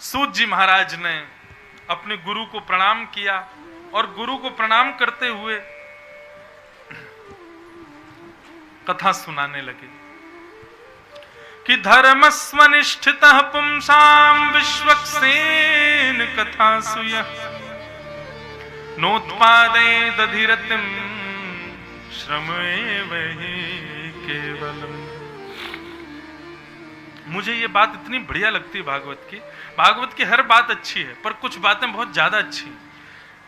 सूत जी महाराज ने अपने गुरु को प्रणाम किया और गुरु को प्रणाम करते हुए कथा सुनाने लगे कि धर्मस्वनिष्ठितः पुंसां विश्वक्सेन कथासु यः नोत्पादयेदधिरतिं श्रम एव हि केवलम्। मुझे ये बात इतनी बढ़िया लगती है भागवत की हर बात अच्छी है, पर कुछ बातें बहुत ज्यादा अच्छी हैं।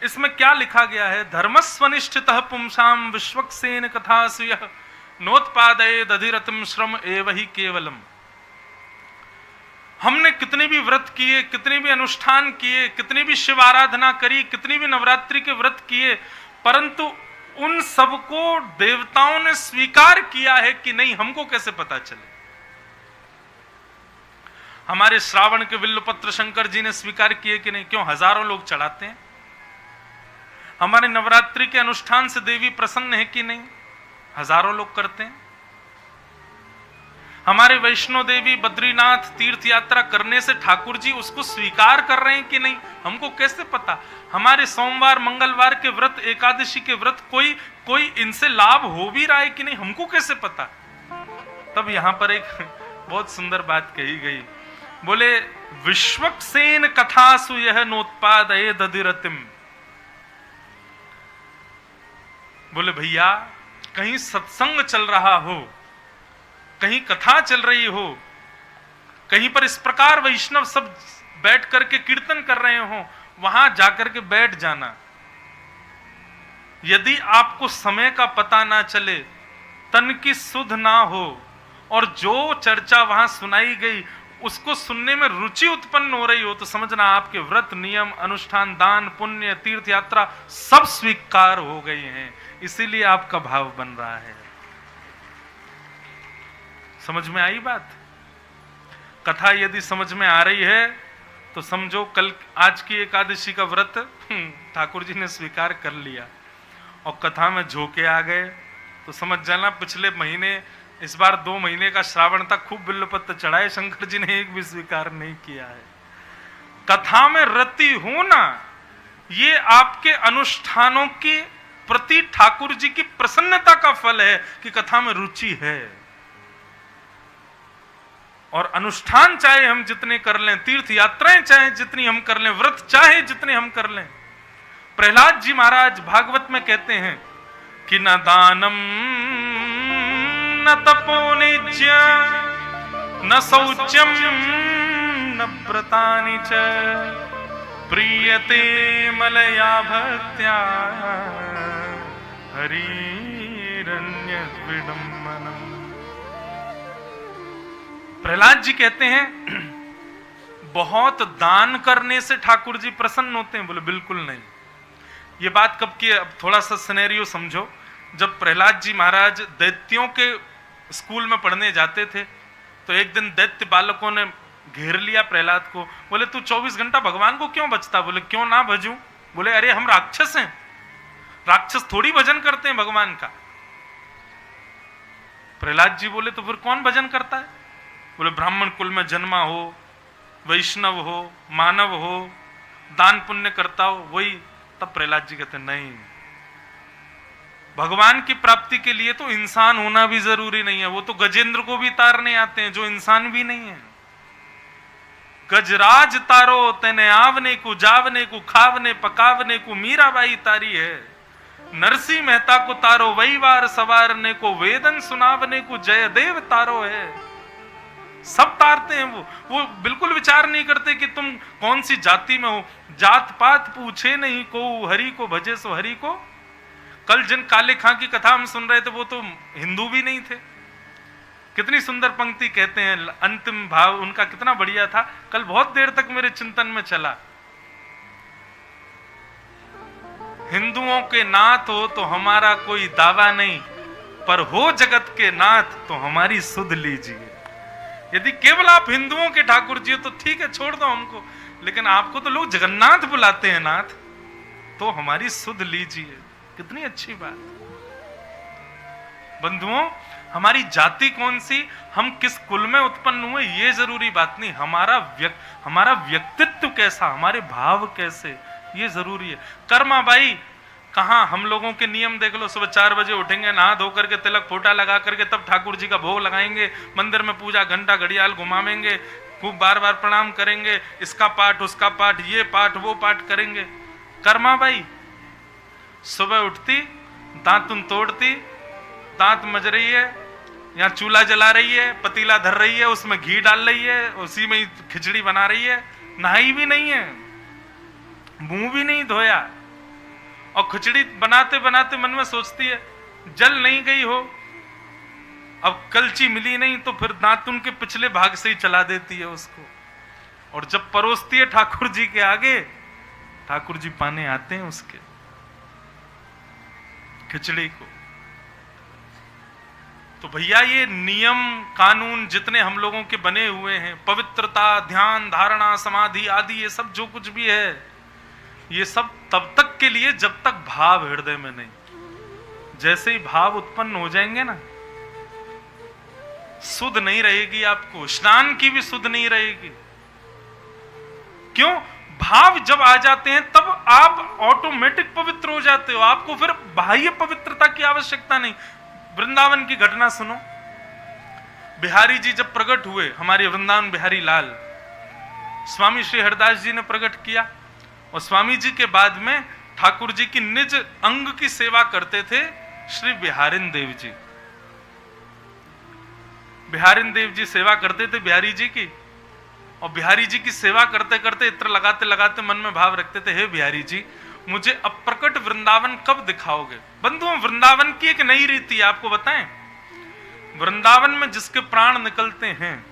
इसमें क्या लिखा गया है? धर्मस्वनिष्ठितः पुंसां विश्वक्सेन कथासु यः नोत्पादयेद अधिरतिं श्रम एव हि केवलम्। हमने कितने भी व्रत किए, कितने भी अनुष्ठान किए, कितनी भी शिव आराधना करी, कितनी भी नवरात्रि के व्रत किए, परंतु उन सबको देवताओं ने स्वीकार किया है कि नहीं, हमको कैसे पता चले? हमारे श्रावण के विल्लपत्र शंकर जी ने स्वीकार किए कि नहीं? क्यों? हजारों लोग चढ़ाते हैं। हमारे नवरात्रि के अनुष्ठान से देवी प्रसन्न है कि नहीं? हजारों लोग करते हैं। हमारे वैष्णो देवी बद्रीनाथ तीर्थ यात्रा करने से ठाकुर जी उसको स्वीकार कर रहे हैं कि नहीं, हमको कैसे पता? हमारे सोमवार मंगलवार के व्रत, एकादशी के व्रत कोई इनसे लाभ हो भी रहा है कि नहीं, हमको कैसे पता? तब यहां पर एक बहुत सुंदर बात कही गई। बोले विश्वक्सेन कथासु यह नोत्पादयेद अधिरतिं। बोले भैया, कहीं सत्संग चल रहा हो, कहीं कथा चल रही हो, कहीं पर इस प्रकार वैष्णव सब बैठ करके कीर्तन कर रहे हो, वहां जाकर के बैठ जाना। यदि आपको समय का पता ना चले, तन की सुध ना हो, और जो चर्चा वहां सुनाई गई उसको सुनने में रुचि उत्पन्न हो रही हो, तो समझना आपके व्रत, नियम, अनुष्ठान, दान, पुण्य, तीर्थ यात्रा सब स्वीकार हो गई हैं। इसीलिए आपका भाव बन रहा है। समझ में आई बात? कथा यदि समझ में आ रही है तो समझो कल आज की एकादशी का व्रत ठाकुर जी ने स्वीकार कर लिया, और कथा में झोंके आ गए तो समझ जाना पिछले महीने, इस बार 2 महीने का श्रावण तक खूब बिल्वपत्र चढ़ाए, शंकर जी ने एक भी स्वीकार नहीं किया है। कथा में रति होना ये आपके अनुष्ठानों के प्रति ठाकुर जी की प्रसन्नता का फल है कि कथा में रुचि है। और अनुष्ठान चाहे हम जितने कर लें, तीर्थ यात्राएं चाहे जितनी हम कर लें, व्रत चाहे जितने हम कर लें, प्रहलाद जी महाराज भागवत में कहते हैं कि न दानम न तपोनिज्य न शौचम न व्रतानि च प्रीयते मलया भक्त्या हरिरन्य विडम्बनम्। प्रहलाद जी कहते हैं बहुत दान करने से ठाकुर जी प्रसन्न होते हैं? बोले बिल्कुल नहीं। ये बात कब की है? अब थोड़ा सा सिनेरियो समझो। जब प्रहलाद जी महाराज दैत्यों के स्कूल में पढ़ने जाते थे, तो एक दिन दैत्य बालकों ने घेर लिया प्रहलाद को। बोले तू 24 घंटा भगवान को क्यों भजता? बोले क्यों ना भजूं? बोले अरे हम राक्षस हैं, राक्षस थोड़ी भजन करते हैं भगवान का। प्रहलाद जी बोले तो फिर कौन भजन करता है? बोले ब्राह्मण कुल में जन्मा हो, वैष्णव हो, मानव हो, दान पुण्य करता हो, वही। तब प्रहलाद जी कहते नहीं, भगवान की प्राप्ति के लिए तो इंसान होना भी जरूरी नहीं है। वो तो गजेंद्र को भी तारने आते हैं जो इंसान भी नहीं है। गजराज तारो तेने आवने को, जावने को, खावने पकावने को मीराबाई तारी है। नरसिंह मेहता को तारो वही वार सवारने को, वेदन सुनावने को जयदेव तारो है। सब तारते हैं वो बिल्कुल विचार नहीं करते कि तुम कौन सी जाति में हो। जात पात पूछे नहीं को, हरि को भजे सो हरि को। कल जिन काले खां की कथा हम सुन रहे थे वो तो हिंदू भी नहीं थे। कितनी सुंदर पंक्ति कहते हैं, अंतिम भाव उनका कितना बढ़िया था, कल बहुत देर तक मेरे चिंतन में चला। हिंदुओं के नाथ हो तो हमारा कोई दावा नहीं, पर हो जगत के नाथ तो हमारी सुध लीजिए। यदि केवल आप हिंदुओं के ठाकुर जी हो तो ठीक है, छोड़ दो हमको, लेकिन आपको तो लोग जगन्नाथ बुलाते हैं नाथ, तो हमारी सुध लीजिए। कितनी अच्छी बात। बंधुओं, हमारी जाति कौन सी, हम किस कुल में उत्पन्न हुए, ये जरूरी बात नहीं। हमारा व्यक्तित्व कैसा, हमारे भाव कैसे, ये जरूरी है। कर्मा बाई कहाँ, हम लोगों के नियम देख लो, सुबह 4 बजे उठेंगे, नहा धो करके तिलक फोटा लगा करके तब ठाकुर जी का भोग लगाएंगे, मंदिर में पूजा घंटा घड़ियाल घुमावेंगे, खूब बार बार प्रणाम करेंगे, इसका पाठ उसका पाठ, ये पाठ वो पाठ करेंगे। कर्मा बाई सुबह उठती, दांतुन तोड़ती, दांत मज रही है, यहाँ चूल्हा जला रही है, पतीला धर रही है, उसमें घी डाल रही है, उसी में खिचड़ी बना रही है, नहाई भी नहीं है, मुंह भी नहीं धोया, और खिचड़ी बनाते बनाते मन में सोचती है जल नहीं गई हो, अब कलची मिली नहीं, तो फिर दांतुन के पिछले भाग से ही चला देती है उसको, और जब परोसती है ठाकुर जी के आगे, ठाकुर जी पाने आते हैं उसके खिचड़ी को। तो भैया ये नियम कानून जितने हम लोगों के बने हुए हैं, पवित्रता, ध्यान, धारणा, समाधि आदि, ये सब जो कुछ भी है, ये सब तब तक के लिए जब तक भाव हृदय में नहीं। जैसे ही भाव उत्पन्न हो जाएंगे ना, सुध नहीं रहेगी आपको, स्नान की भी सुध नहीं रहेगी। क्यों? भाव जब आ जाते हैं तब आप ऑटोमेटिक पवित्र हो जाते हो, आपको फिर बाह्य पवित्रता की आवश्यकता नहीं। वृंदावन की घटना सुनो, बिहारी जी जब प्रकट हुए, हमारे वृंदावन बिहारी लाल, स्वामी श्री हरिदास जी ने प्रकट किया, और स्वामी जी के बाद में ठाकुर जी की निज अंग की सेवा करते थे श्री बिहारिन देव जी। बिहारिन देव जी सेवा करते थे बिहारी जी की, और बिहारी जी की सेवा करते करते इत्र लगाते लगाते मन में भाव रखते थे, हे बिहारी जी मुझे अप्रकट वृंदावन कब दिखाओगे। बंधुओं, वृंदावन की एक नई रीति है, आपको बताएं। वृंदावन में जिसके प्राण निकलते हैं,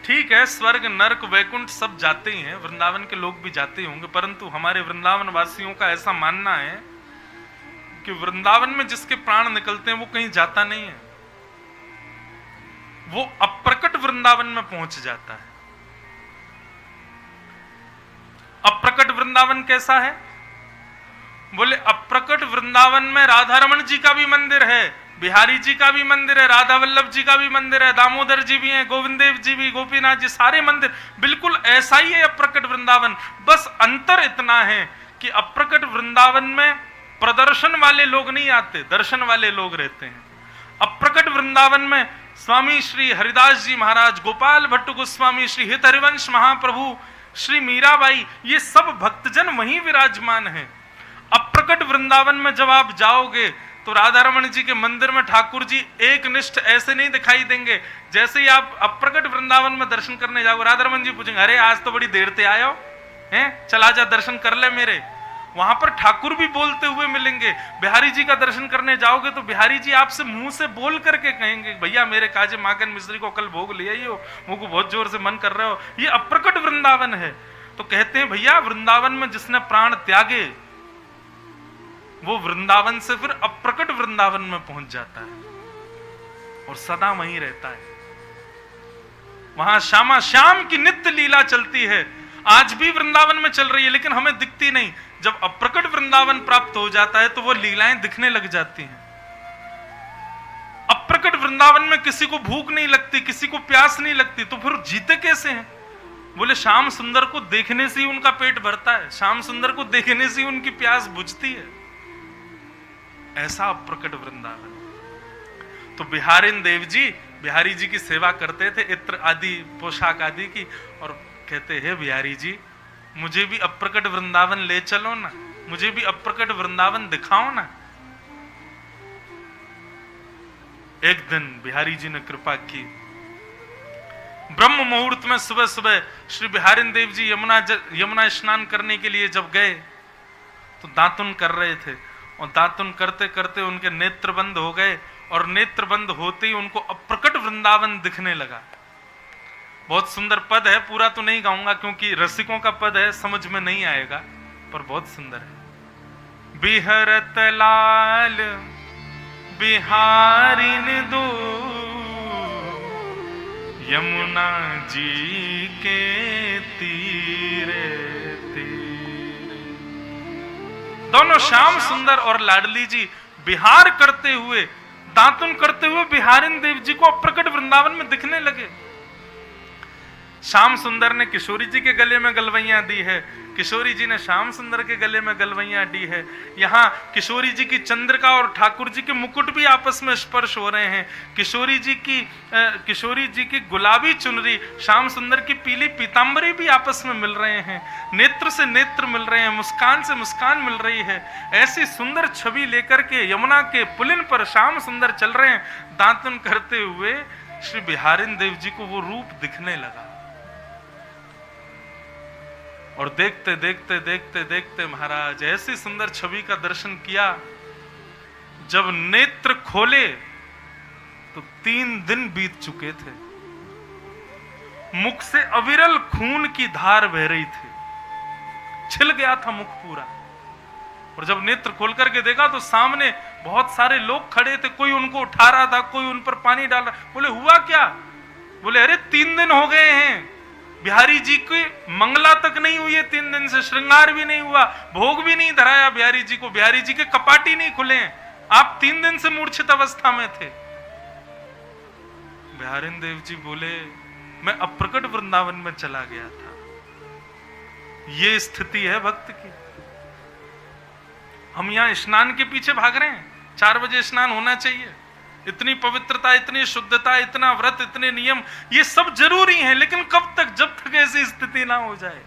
ठीक है स्वर्ग नरक वैकुंठ सब जाते ही हैं, वृंदावन के लोग भी जाते ही होंगे, परंतु हमारे वृंदावन वासियों का ऐसा मानना है कि वृंदावन में जिसके प्राण निकलते हैं वो कहीं जाता नहीं है, वो अप्रकट वृंदावन में पहुंच जाता है। अप्रकट वृंदावन कैसा है? बोले अप्रकट वृंदावन में राधा रमन जी का भी मंदिर है, बिहारी जी का भी मंदिर है, राधा वल्लभ जी का भी मंदिर है, दामोदर जी भी हैं, गोविंद देव जी भी, गोपीनाथ जी, सारे मंदिर बिल्कुल ऐसा ही है अप्रकट वृंदावन। बस अंतर इतना है कि अप्रकट वृंदावन में प्रदर्शन वाले लोग नहीं आते, दर्शन वाले लोग रहते हैं। अप्रकट वृंदावन में स्वामी श्री हरिदास जी महाराज, गोपाल भट्ट गोस्वामी, श्री हित हरिवंश महाप्रभु, श्री मीराबाई, ये सब भक्तजन वहीं विराजमान हैं। अप्रकट वृंदावन में जब आप जाओगे तो राधा रमन जी के मंदिर में ठाकुर जी एक निष्ठ ऐसे नहीं दिखाई देंगे। जैसे ही आप अप्रकट वृंदावन में दर्शन करने जाओगे, राधा रमन जी पूछेंगे, अरे आज तो बड़ी देर से आयो हैं, चला जा दर्शन कर ले मेरे। वहां पर ठाकुर भी बोलते हुए मिलेंगे। बिहारी जी का दर्शन करने जाओगे तो बिहारी जी आपसे मुंह से बोल करके कहेंगे, भैया मेरे काजे माखन मिश्री को कल भोग ले आइयो, मुझको बहुत जोर से मन कर रहे हो। ये अप्रकट वृंदावन है। तो कहते हैं भैया वृंदावन में जिसने प्राण त्यागे वो वृंदावन से फिर अप्रकट वृंदावन में पहुंच जाता है और सदा वहीं रहता है। वहां श्यामा श्याम की नित्य लीला चलती है, आज भी वृंदावन में चल रही है, लेकिन हमें दिखती नहीं। जब अप्रकट वृंदावन प्राप्त हो जाता है तो वो लीलाएं दिखने लग जाती हैं। अप्रकट वृंदावन में किसी को भूख नहीं लगती, किसी को प्यास नहीं लगती, तो फिर जीते कैसे हैं? बोले श्याम सुंदर को देखने से ही उनका पेट भरता है, श्याम सुंदर को देखने से ही उनकी प्यास बुझती है। ऐसा अप्रकट वृंदावन। तो बिहारिन देव जी बिहारी जी की सेवा करते थे, इत्र आदि पोशाक आदि की, और कहते हैं बिहारी जी मुझे भी अप्रकट वृंदावन ले चलो ना, मुझे भी अप्रकट वृंदावन दिखाओ ना। एक दिन बिहारी जी ने कृपा की, ब्रह्म मुहूर्त में सुबह सुबह श्री बिहारिन देव जी यमुना स्नान करने के लिए जब गए तो दातुन कर रहे थे, और दातुन करते करते उनके नेत्र बंद हो गए, और नेत्र बंद होते ही उनको अप्रकट वृंदावन दिखने लगा। बहुत सुंदर पद है, पूरा तो नहीं गाऊंगा क्योंकि रसिकों का पद है, समझ में नहीं आएगा, पर बहुत सुंदर है। बिहरत लाल बिहारिन दो यमुना जी के तीरे तीरे। दोनों श्याम सुंदर और लाडली जी बिहार करते हुए दातुन करते हुए बिहारिन देव जी को अप्रकट वृंदावन में दिखने लगे। श्याम सुंदर ने किशोरी जी के गले में गलवैया दी है, किशोरी जी ने श्याम सुंदर के गले में गलवैया दी है। यहाँ किशोरी जी की चंद्रिका और ठाकुर जी के मुकुट भी आपस में स्पर्श हो रहे हैं। किशोरी जी की गुलाबी चुनरी, श्याम सुंदर की पीली पीतांबरी भी आपस में मिल रहे हैं। नेत्र से नेत्र मिल रहे हैं, मुस्कान से मुस्कान मिल रही है। ऐसी सुंदर छवि लेकर के यमुना के पुलिन पर श्याम सुंदर चल रहे हैं। दातुन करते हुए श्री बिहारिन देव जी को वो रूप दिखने लगा। और देखते देखते देखते देखते महाराज ऐसी सुंदर छवि का दर्शन किया, जब नेत्र खोले तो 3 दिन बीत चुके थे। मुख से अविरल खून की धार बह रही थी, छिल गया था मुख पूरा। और जब नेत्र खोल करके देखा तो सामने बहुत सारे लोग खड़े थे, कोई उनको उठा रहा था, कोई उन पर पानी डाल रहा। बोले हुआ क्या? बोले अरे 3 दिन हो गए हैं, बिहारी जी की मंगला तक नहीं हुई है, 3 दिन से श्रृंगार भी नहीं हुआ, भोग भी नहीं धराया बिहारी जी को, बिहारी जी के कपाट ही नहीं खुले, आप 3 दिन से मूर्छित अवस्था में थे। बिहारिन देव जी बोले मैं अप्रकट वृंदावन में चला गया था। ये स्थिति है भक्त की। हम यहां स्नान के पीछे भाग रहे हैं, 4 बजे स्नान होना चाहिए, इतनी पवित्रता, इतनी शुद्धता, इतना व्रत, इतने नियम, ये सब जरूरी हैं, लेकिन कब तक? जब तक ऐसी स्थिति ना हो जाए।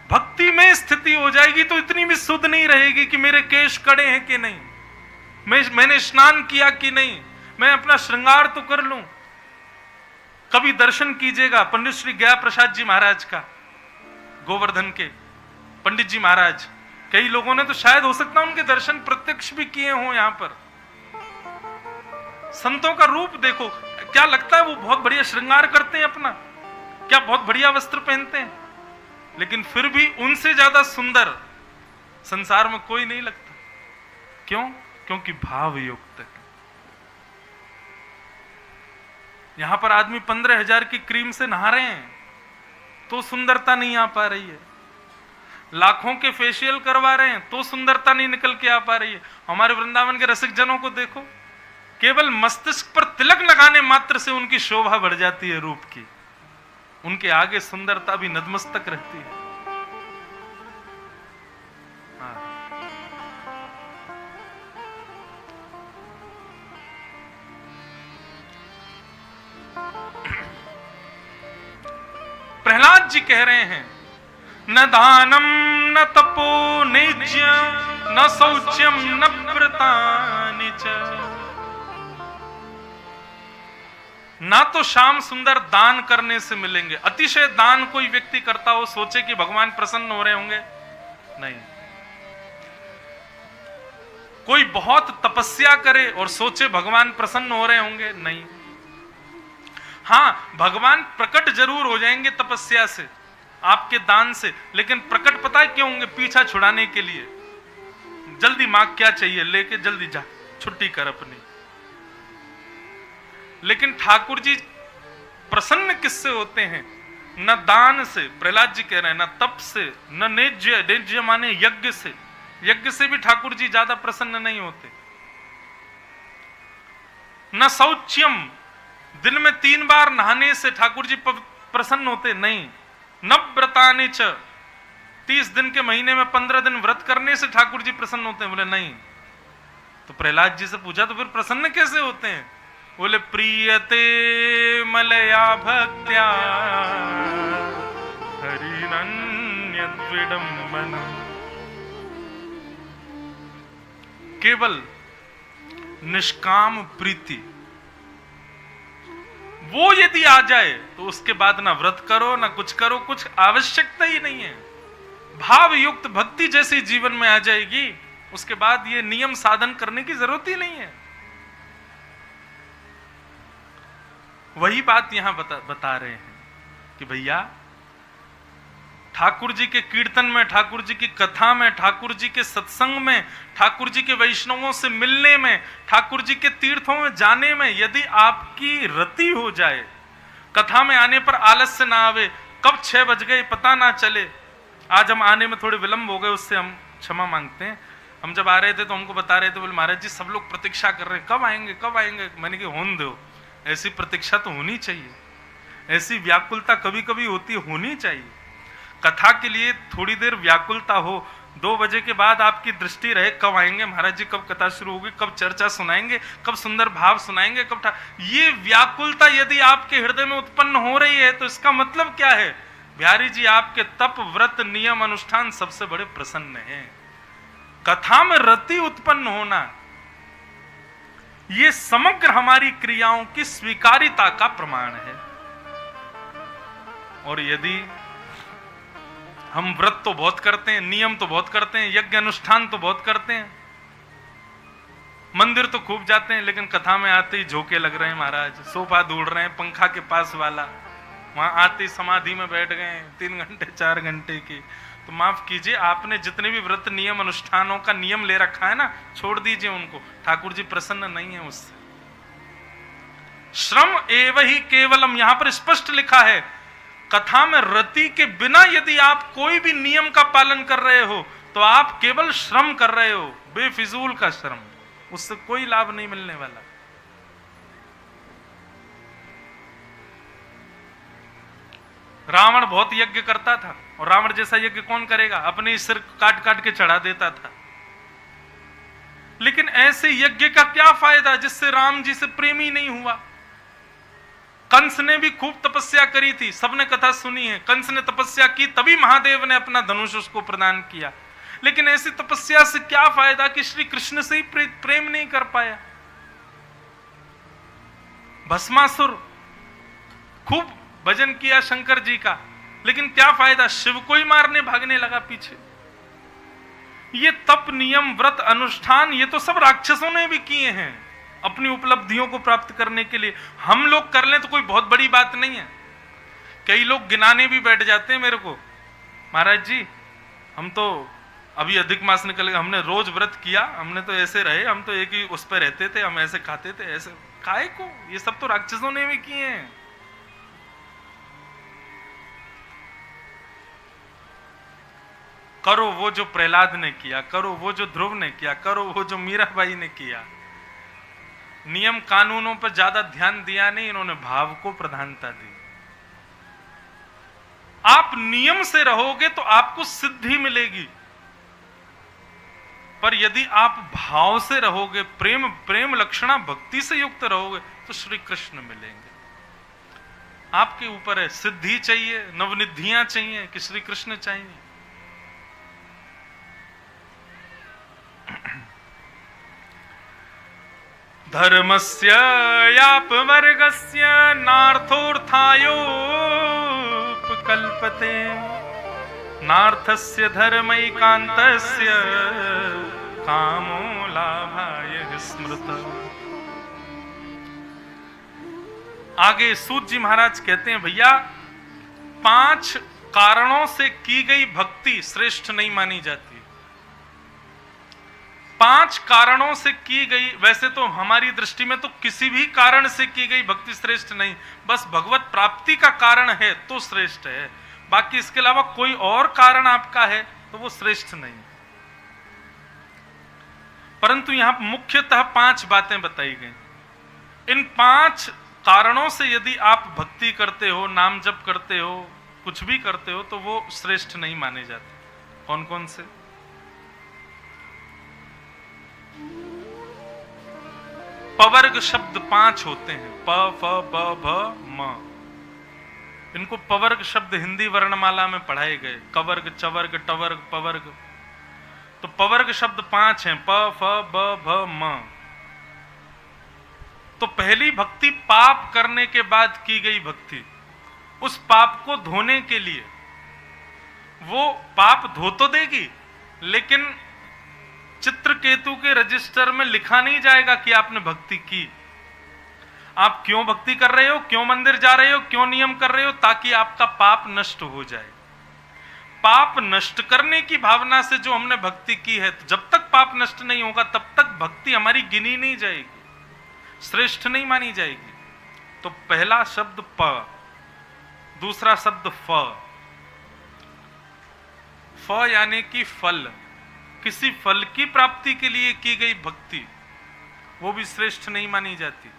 भक्ति में स्थिति हो जाएगी तो इतनी भी शुद्ध नहीं रहेगी कि मेरे केश कड़े हैं कि नहीं, मैंने स्नान किया कि नहीं, मैं अपना श्रृंगार तो कर लूं। कभी दर्शन कीजिएगा पंडित श्री गया प्रसाद जी महाराज का, गोवर्धन के पंडित जी महाराज। कई लोगों ने तो शायद हो सकता है उनके दर्शन प्रत्यक्ष भी किए हों। यहां पर संतों का रूप देखो, क्या लगता है वो बहुत बढ़िया श्रृंगार करते हैं अपना, क्या बहुत बढ़िया वस्त्र पहनते हैं, लेकिन फिर भी उनसे ज्यादा सुंदर संसार में कोई नहीं लगता। क्यों? क्योंकि भाव युक्त है। यहां पर आदमी 15,000 की क्रीम से नहा रहे हैं तो सुंदरता नहीं आ पा रही है, लाखों के फेशियल करवा रहे हैं तो सुंदरता नहीं निकल के आ पा रही है। हमारे वृंदावन के रसिक जनों को देखो, केवल मस्तिष्क पर तिलक लगाने मात्र से उनकी शोभा बढ़ जाती है रूप की, उनके आगे सुंदरता भी नतमस्तक रहती है। प्रहलाद जी कह रहे हैं न दानम न तपो निज्यम न शौच्यम न व्रतानि च। ना तो श्याम सुंदर दान करने से मिलेंगे, अतिशय दान कोई व्यक्ति करता हो सोचे कि भगवान प्रसन्न हो रहे होंगे, नहीं। कोई बहुत तपस्या करे और सोचे भगवान प्रसन्न हो रहे होंगे, नहीं। हां, भगवान प्रकट जरूर हो जाएंगे तपस्या से, आपके दान से, लेकिन प्रकट पता है क्यों होंगे? पीछा छुड़ाने के लिए। जल्दी मांग, क्या चाहिए लेके जल्दी जा, छुट्टी कर अपनी। लेकिन ठाकुर जी प्रसन्न किससे होते हैं? न दान से, प्रहलाद जी कह रहे हैं, न तप से, न नेज्य, नेज्य माने यज्ञ से, यज्ञ से भी ठाकुर जी ज्यादा प्रसन्न नहीं होते। न शौच्यम, दिन में 3 बार नहाने से ठाकुर जी प्रसन्न होते नहीं। न व्रतानि च, 30 दिन के महीने में 15 दिन व्रत करने से ठाकुर जी प्रसन्न होते हैं, बोले नहीं। तो प्रहलाद जी से पूछा तो फिर प्रसन्न कैसे होते हैं? बोले प्रियते मलया भक्त्या हरिनन्यद्विडम्बन। केवल निष्काम प्रीति वो यदि आ जाए तो उसके बाद ना व्रत करो ना कुछ करो, कुछ आवश्यकता ही नहीं है। भाव युक्त भक्ति जैसी जीवन में आ जाएगी, उसके बाद ये नियम साधन करने की जरूरत ही नहीं है। वही बात यहां बता रहे हैं कि भैया ठाकुर जी के कीर्तन में, ठाकुर जी की कथा में, ठाकुर जी के सत्संग में, ठाकुर जी के वैष्णवों से मिलने में, ठाकुर जी के तीर्थों में जाने में यदि आपकी रति हो जाए, कथा में आने पर आलस्य ना आवे, कब 6 बज गए पता ना चले। आज हम आने में थोड़े विलंब हो गए, उससे हम क्षमा मांगते हैं। हम जब आ रहे थे तो हमको बता रहे थे, बोले महाराज जी सब लोग प्रतीक्षा कर रहे हैं, कब आएंगे कब आएंगे। मैंने कहा होने दो, ऐसी प्रतीक्षा तो होनी चाहिए, ऐसी व्याकुलता कभी कभी होती होनी चाहिए। कथा के लिए थोड़ी देर व्याकुलता हो, 2 बजे के बाद आपकी दृष्टि रहे कब आएंगे महाराज जी, कब कथा शुरू होगी, कब चर्चा सुनाएंगे, कब सुंदर भाव सुनाएंगे, कब ये व्याकुलता यदि आपके हृदय में उत्पन्न हो रही है तो इसका मतलब क्या है? बिहारी जी आपके तप व्रत नियम अनुष्ठान सबसे बड़े प्रसन्न हैं। कथा में रति उत्पन्न होना ये समग्र हमारी क्रियाओं की स्वीकारिता का प्रमाण है। और यदि हम व्रत तो बहुत करते हैं, नियम तो बहुत करते हैं, यज्ञ अनुष्ठान तो बहुत करते हैं, मंदिर तो खूब जाते हैं, लेकिन कथा में आते ही झोंके लग रहे हैं महाराज, सोफा ढूंढ रहे हैं पंखा के पास वाला, वहां आते ही समाधि में बैठ गए 3 घंटे 4 घंटे की, तो माफ कीजिए आपने जितने भी व्रत नियम अनुष्ठानों का नियम ले रखा है ना, छोड़ दीजिए उनको, ठाकुर जी प्रसन्न नहीं है उससे। श्रम एव ही केवलम, यहां पर स्पष्ट लिखा है, कथा में रति के बिना यदि आप कोई भी नियम का पालन कर रहे हो तो आप केवल श्रम कर रहे हो, बेफिजूल का श्रम, उससे कोई लाभ नहीं मिलने वाला। रावण बहुत यज्ञ करता था, और रावण जैसा यज्ञ कौन करेगा? अपने सिर काट काट के चढ़ा देता था। लेकिन ऐसे यज्ञ का क्या फायदा जिससे राम जी से प्रेम ही नहीं हुआ? कंस ने भी खूब तपस्या करी थी, सबने कथा सुनी है, कंस ने तपस्या की तभी महादेव ने अपना धनुष उसको प्रदान किया। लेकिन ऐसी तपस्या से क्या फायदा कि श्री कृष्ण से ही प्रेम नहीं कर पाया। भस्मासुर खूब भजन किया शंकर जी का, लेकिन क्या फायदा, शिव को ही मारने भागने लगा पीछे। ये तप नियम व्रत अनुष्ठान ये तो सब राक्षसों ने भी किए हैं अपनी उपलब्धियों को प्राप्त करने के लिए। हम लोग कर लें तो कोई बहुत बड़ी बात नहीं है। कई लोग गिनाने भी बैठ जाते हैं मेरे को, महाराज जी हम तो अभी अधिक मास निकल गया, हमने रोज व्रत किया, हमने तो ऐसे रहे, हम तो एक ही उस पर रहते थे, हम ऐसे खाते थे, ऐसे काहे को? ये सब तो राक्षसों ने भी किए हैं। करो वो जो प्रहलाद ने किया, करो वो जो ध्रुव ने किया, करो वो जो मीराबाई ने किया। नियम कानूनों पर ज्यादा ध्यान दिया नहीं, इन्होंने भाव को प्रधानता दी। आप नियम से रहोगे तो आपको सिद्धि मिलेगी, पर यदि आप भाव से रहोगे, प्रेम लक्षणा भक्ति से युक्त रहोगे तो श्री कृष्ण मिलेंगे। आपके ऊपर है, सिद्धि चाहिए, नवनिधियां चाहिए कि श्री कृष्ण चाहिए। धर्मस्य यापवर्गस्य नार्थोऽर्थायोपकल्पते नार्थस्य धर्मैकान्तस्य कामो लाभाय स्मृतः। आगे सूत जी महाराज कहते हैं, भैया 5 कारणों से की गई भक्ति श्रेष्ठ नहीं मानी जाती। 5 कारणों से की गई, वैसे तो हमारी दृष्टि में तो किसी भी कारण से की गई भक्ति श्रेष्ठ नहीं, बस भगवत प्राप्ति का कारण है तो श्रेष्ठ है, बाकी इसके अलावा कोई और कारण आपका है तो वो श्रेष्ठ नहीं। परंतु यहां मुख्यतः 5 बातें बताई गई। इन 5 कारणों से यदि आप भक्ति करते हो, नाम जप करते हो, कुछ भी करते हो तो वो श्रेष्ठ नहीं माने जाते। कौन कौन से? पवर्ग शब्द 5 होते हैं, प फ ब भ म। इनको पवर्ग शब्द हिंदी वर्णमाला में पढ़ाए गए, कवर्ग चवर्ग टवर्ग पवर्ग। तो पवर्ग शब्द 5 हैं, प फ ब भ म। तो पहली भक्ति पाप करने के बाद की गई भक्ति, उस पाप को धोने के लिए, वो पाप धो तो देगी लेकिन चित्रकेतु के रजिस्टर में लिखा नहीं जाएगा कि आपने भक्ति की। आप क्यों भक्ति कर रहे हो, क्यों मंदिर जा रहे हो, क्यों नियम कर रहे हो? ताकि आपका पाप नष्ट हो जाए। पाप नष्ट करने की भावना से जो हमने भक्ति की है, तो जब तक पाप नष्ट नहीं होगा तब तक भक्ति हमारी गिनी नहीं जाएगी, श्रेष्ठ नहीं मानी जाएगी। तो पहला शब्द प, दूसरा शब्द फ। फ यानी कि फल, किसी फल की प्राप्ति के लिए की गई भक्ति वो भी श्रेष्ठ नहीं मानी जाती।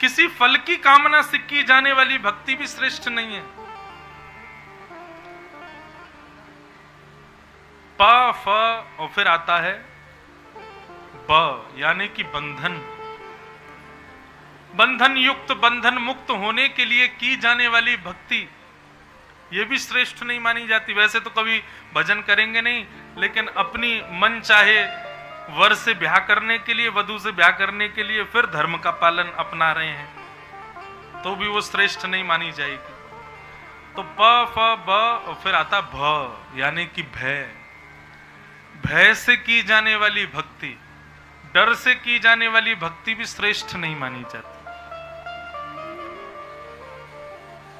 किसी फल की कामना से की जाने वाली भक्ति भी श्रेष्ठ नहीं है। प फ और फिर आता है ब, यानी कि बंधन। बंधन युक्त बंधन मुक्त होने के लिए की जाने वाली भक्ति ये भी श्रेष्ठ नहीं मानी जाती। वैसे तो कभी भजन करेंगे नहीं, लेकिन अपनी मन चाहे वर से ब्याह करने के लिए, वधू से ब्याह करने के लिए फिर धर्म का पालन अपना रहे हैं, तो भी वो श्रेष्ठ नहीं मानी जाएगी। तो प फ ब और फिर आता भ, यानी कि भय। भय से की जाने वाली भक्ति, डर से की जाने वाली भक्ति भी श्रेष्ठ नहीं मानी जाती।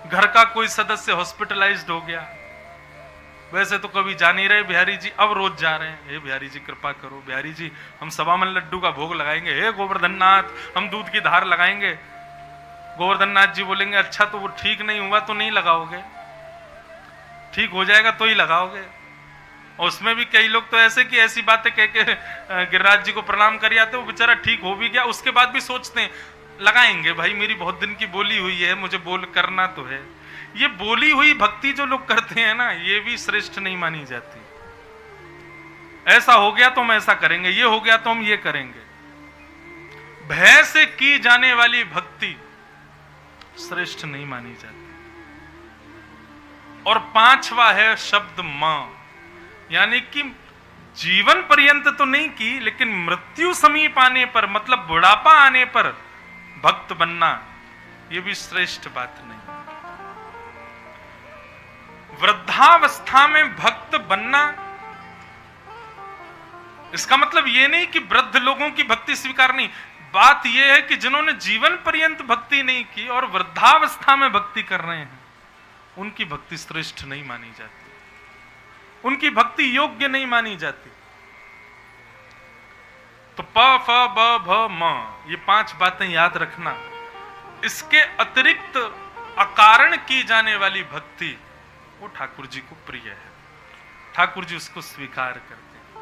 घर का कोई सदस्य हॉस्पिटलाइज्ड हो गया, वैसे तो कभी जा नहीं रहे बिहारी जी, अब रोज जा रहे हैं। हे बिहारी जी कृपा करो, बिहारी जी हम सवामन लड्डू का भोग लगाएंगे, हे गोवर्धन नाथ हम दूध की धार लगाएंगे। गोवर्धन नाथ जी बोलेंगे अच्छा तो वो ठीक नहीं हुआ तो नहीं लगाओगे, ठीक हो जाएगा तो ही लगाओगे। और उसमें भी कई लोग तो ऐसे कि ऐसी बातें कह के गिरिराज जी को प्रणाम कर आते, वो बेचारा ठीक हो भी गया, उसके बाद भी सोचते हैं लगाएंगे भाई, मेरी बहुत दिन की बोली हुई है, मुझे बोल करना तो है। ये बोली हुई भक्ति जो लोग करते हैं ना, ये भी श्रेष्ठ नहीं मानी जाती। ऐसा हो गया तो हम ऐसा करेंगे, ये हो गया तो हम ये करेंगे। भय से की जाने वाली भक्ति श्रेष्ठ नहीं मानी जाती। और पांचवा है शब्द मां, यानी कि जीवन पर्यंत तो नहीं की, लेकिन मृत्यु समीप आने पर, मतलब बुढ़ापा आने पर भक्त बनना, यह भी श्रेष्ठ बात नहीं। वृद्धावस्था में भक्त बनना, इसका मतलब यह नहीं कि वृद्ध लोगों की भक्ति स्वीकार नहीं। बात यह है कि जिन्होंने जीवन पर्यंत भक्ति नहीं की और वृद्धावस्था में भक्ति कर रहे हैं, उनकी भक्ति श्रेष्ठ नहीं मानी जाती, उनकी भक्ति योग्य नहीं मानी जाती। तो प फ ब भ म, ये पांच बातें याद रखना। इसके अतिरिक्त अकारण की जाने वाली भक्ति वो ठाकुर जी को प्रिय है, ठाकुर जी उसको स्वीकार करते हैं।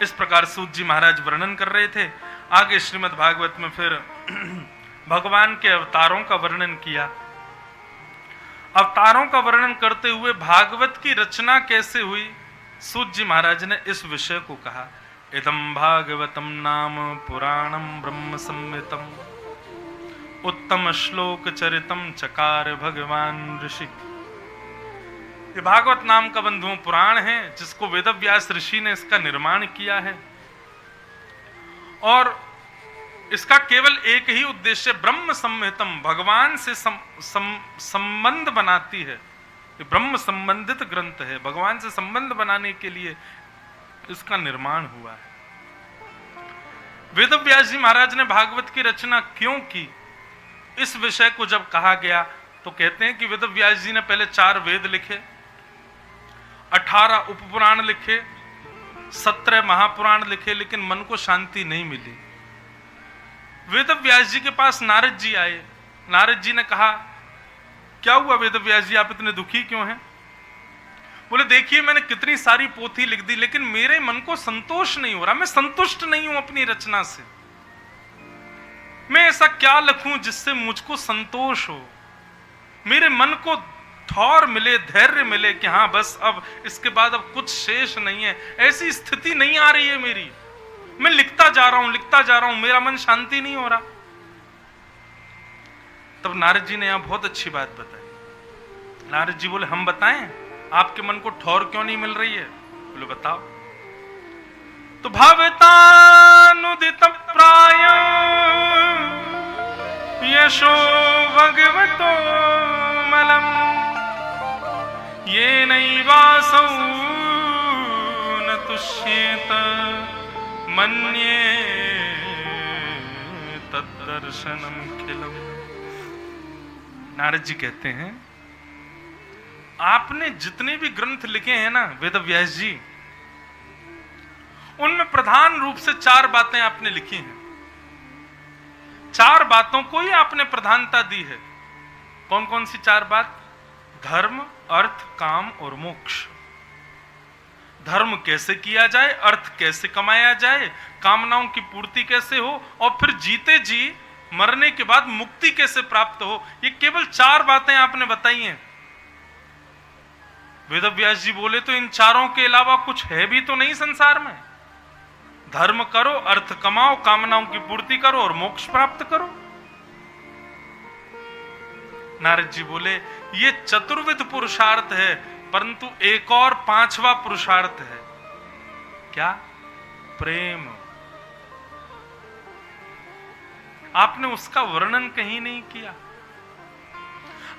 इस प्रकार सूत जी महाराज वर्णन कर रहे थे। आगे श्रीमद् भागवत में फिर भगवान के अवतारों का वर्णन किया। अवतारों का वर्णन करते हुए भागवत की रचना कैसे हुई, सूत जी महाराज ने इस विषय को कहा। इदं भागवतम नाम पुराणम ब्रह्म संहितम उत्तम श्लोक चरितम चकार भगवान ऋषि। ये भागवत नाम का बंधुओं पुराण है, जिसको वेदव्यास ऋषि ने इसका निर्माण किया है। और इसका केवल एक ही उद्देश्य, ब्रह्म संहितम, भगवान से संबंध बनाती है। ये ब्रह्म संबंधित ग्रंथ है, भगवान से संबंध बनाने के लिए इसका निर्माण हुआ है। वेदव्यास जी महाराज ने भागवत की रचना क्यों की, इस विषय को जब कहा गया तो कहते हैं कि वेदव्यास जी ने पहले 4 वेद लिखे, 18 उपपुराण लिखे, 17 महापुराण लिखे, लेकिन मन को शांति नहीं मिली। वेदव्यास जी के पास नारद जी आए। नारद जी ने कहा क्या हुआ वेदव्यास जी, आप इतने दुखी क्यों हैं? बोले देखिए मैंने कितनी सारी पोथी लिख दी, लेकिन मेरे मन को संतोष नहीं हो रहा, मैं संतुष्ट नहीं हूं अपनी रचना से। मैं ऐसा क्या लिखूं जिससे मुझको संतोष हो, मेरे मन को थौर मिले, धैर्य मिले कि हाँ बस अब इसके बाद अब कुछ शेष नहीं है। ऐसी स्थिति नहीं आ रही है मेरी, मैं लिखता जा रहा हूं, मेरा मन शांति नहीं हो रहा। तब नारद जी ने यहां बहुत अच्छी बात बताई। नारद जी बोले हम बताएं आपके मन को ठौर क्यों नहीं मिल रही है? बोले बताओ। तो भावतानुदित प्राय यशो भगवतो मलम ये नैवासौ न तुष्येत मन्ये तद्दर्शनम खिलम। नारद जी कहते हैं आपने जितने भी ग्रंथ लिखे हैं ना वेदव्यास जी, उनमें प्रधान रूप से 4 बातें आपने लिखी हैं। 4 बातों को ही आपने प्रधानता दी है। कौन कौन सी 4 बात? धर्म, अर्थ, काम और मोक्ष। धर्म कैसे किया जाए, अर्थ कैसे कमाया जाए, कामनाओं की पूर्ति कैसे हो, और फिर जीते जी मरने के बाद मुक्ति कैसे प्राप्त हो। ये केवल 4 बातें आपने बताई हैं। वेदव्यास जी बोले तो इन चारों के अलावा कुछ है भी तो नहीं संसार में। धर्म करो, अर्थ कमाओ, कामनाओं की पूर्ति करो और मोक्ष प्राप्त करो। नारद जी बोले ये चतुर्विध पुरुषार्थ है, परंतु एक और 5वां पुरुषार्थ है। क्या? प्रेम। आपने उसका वर्णन कहीं नहीं किया।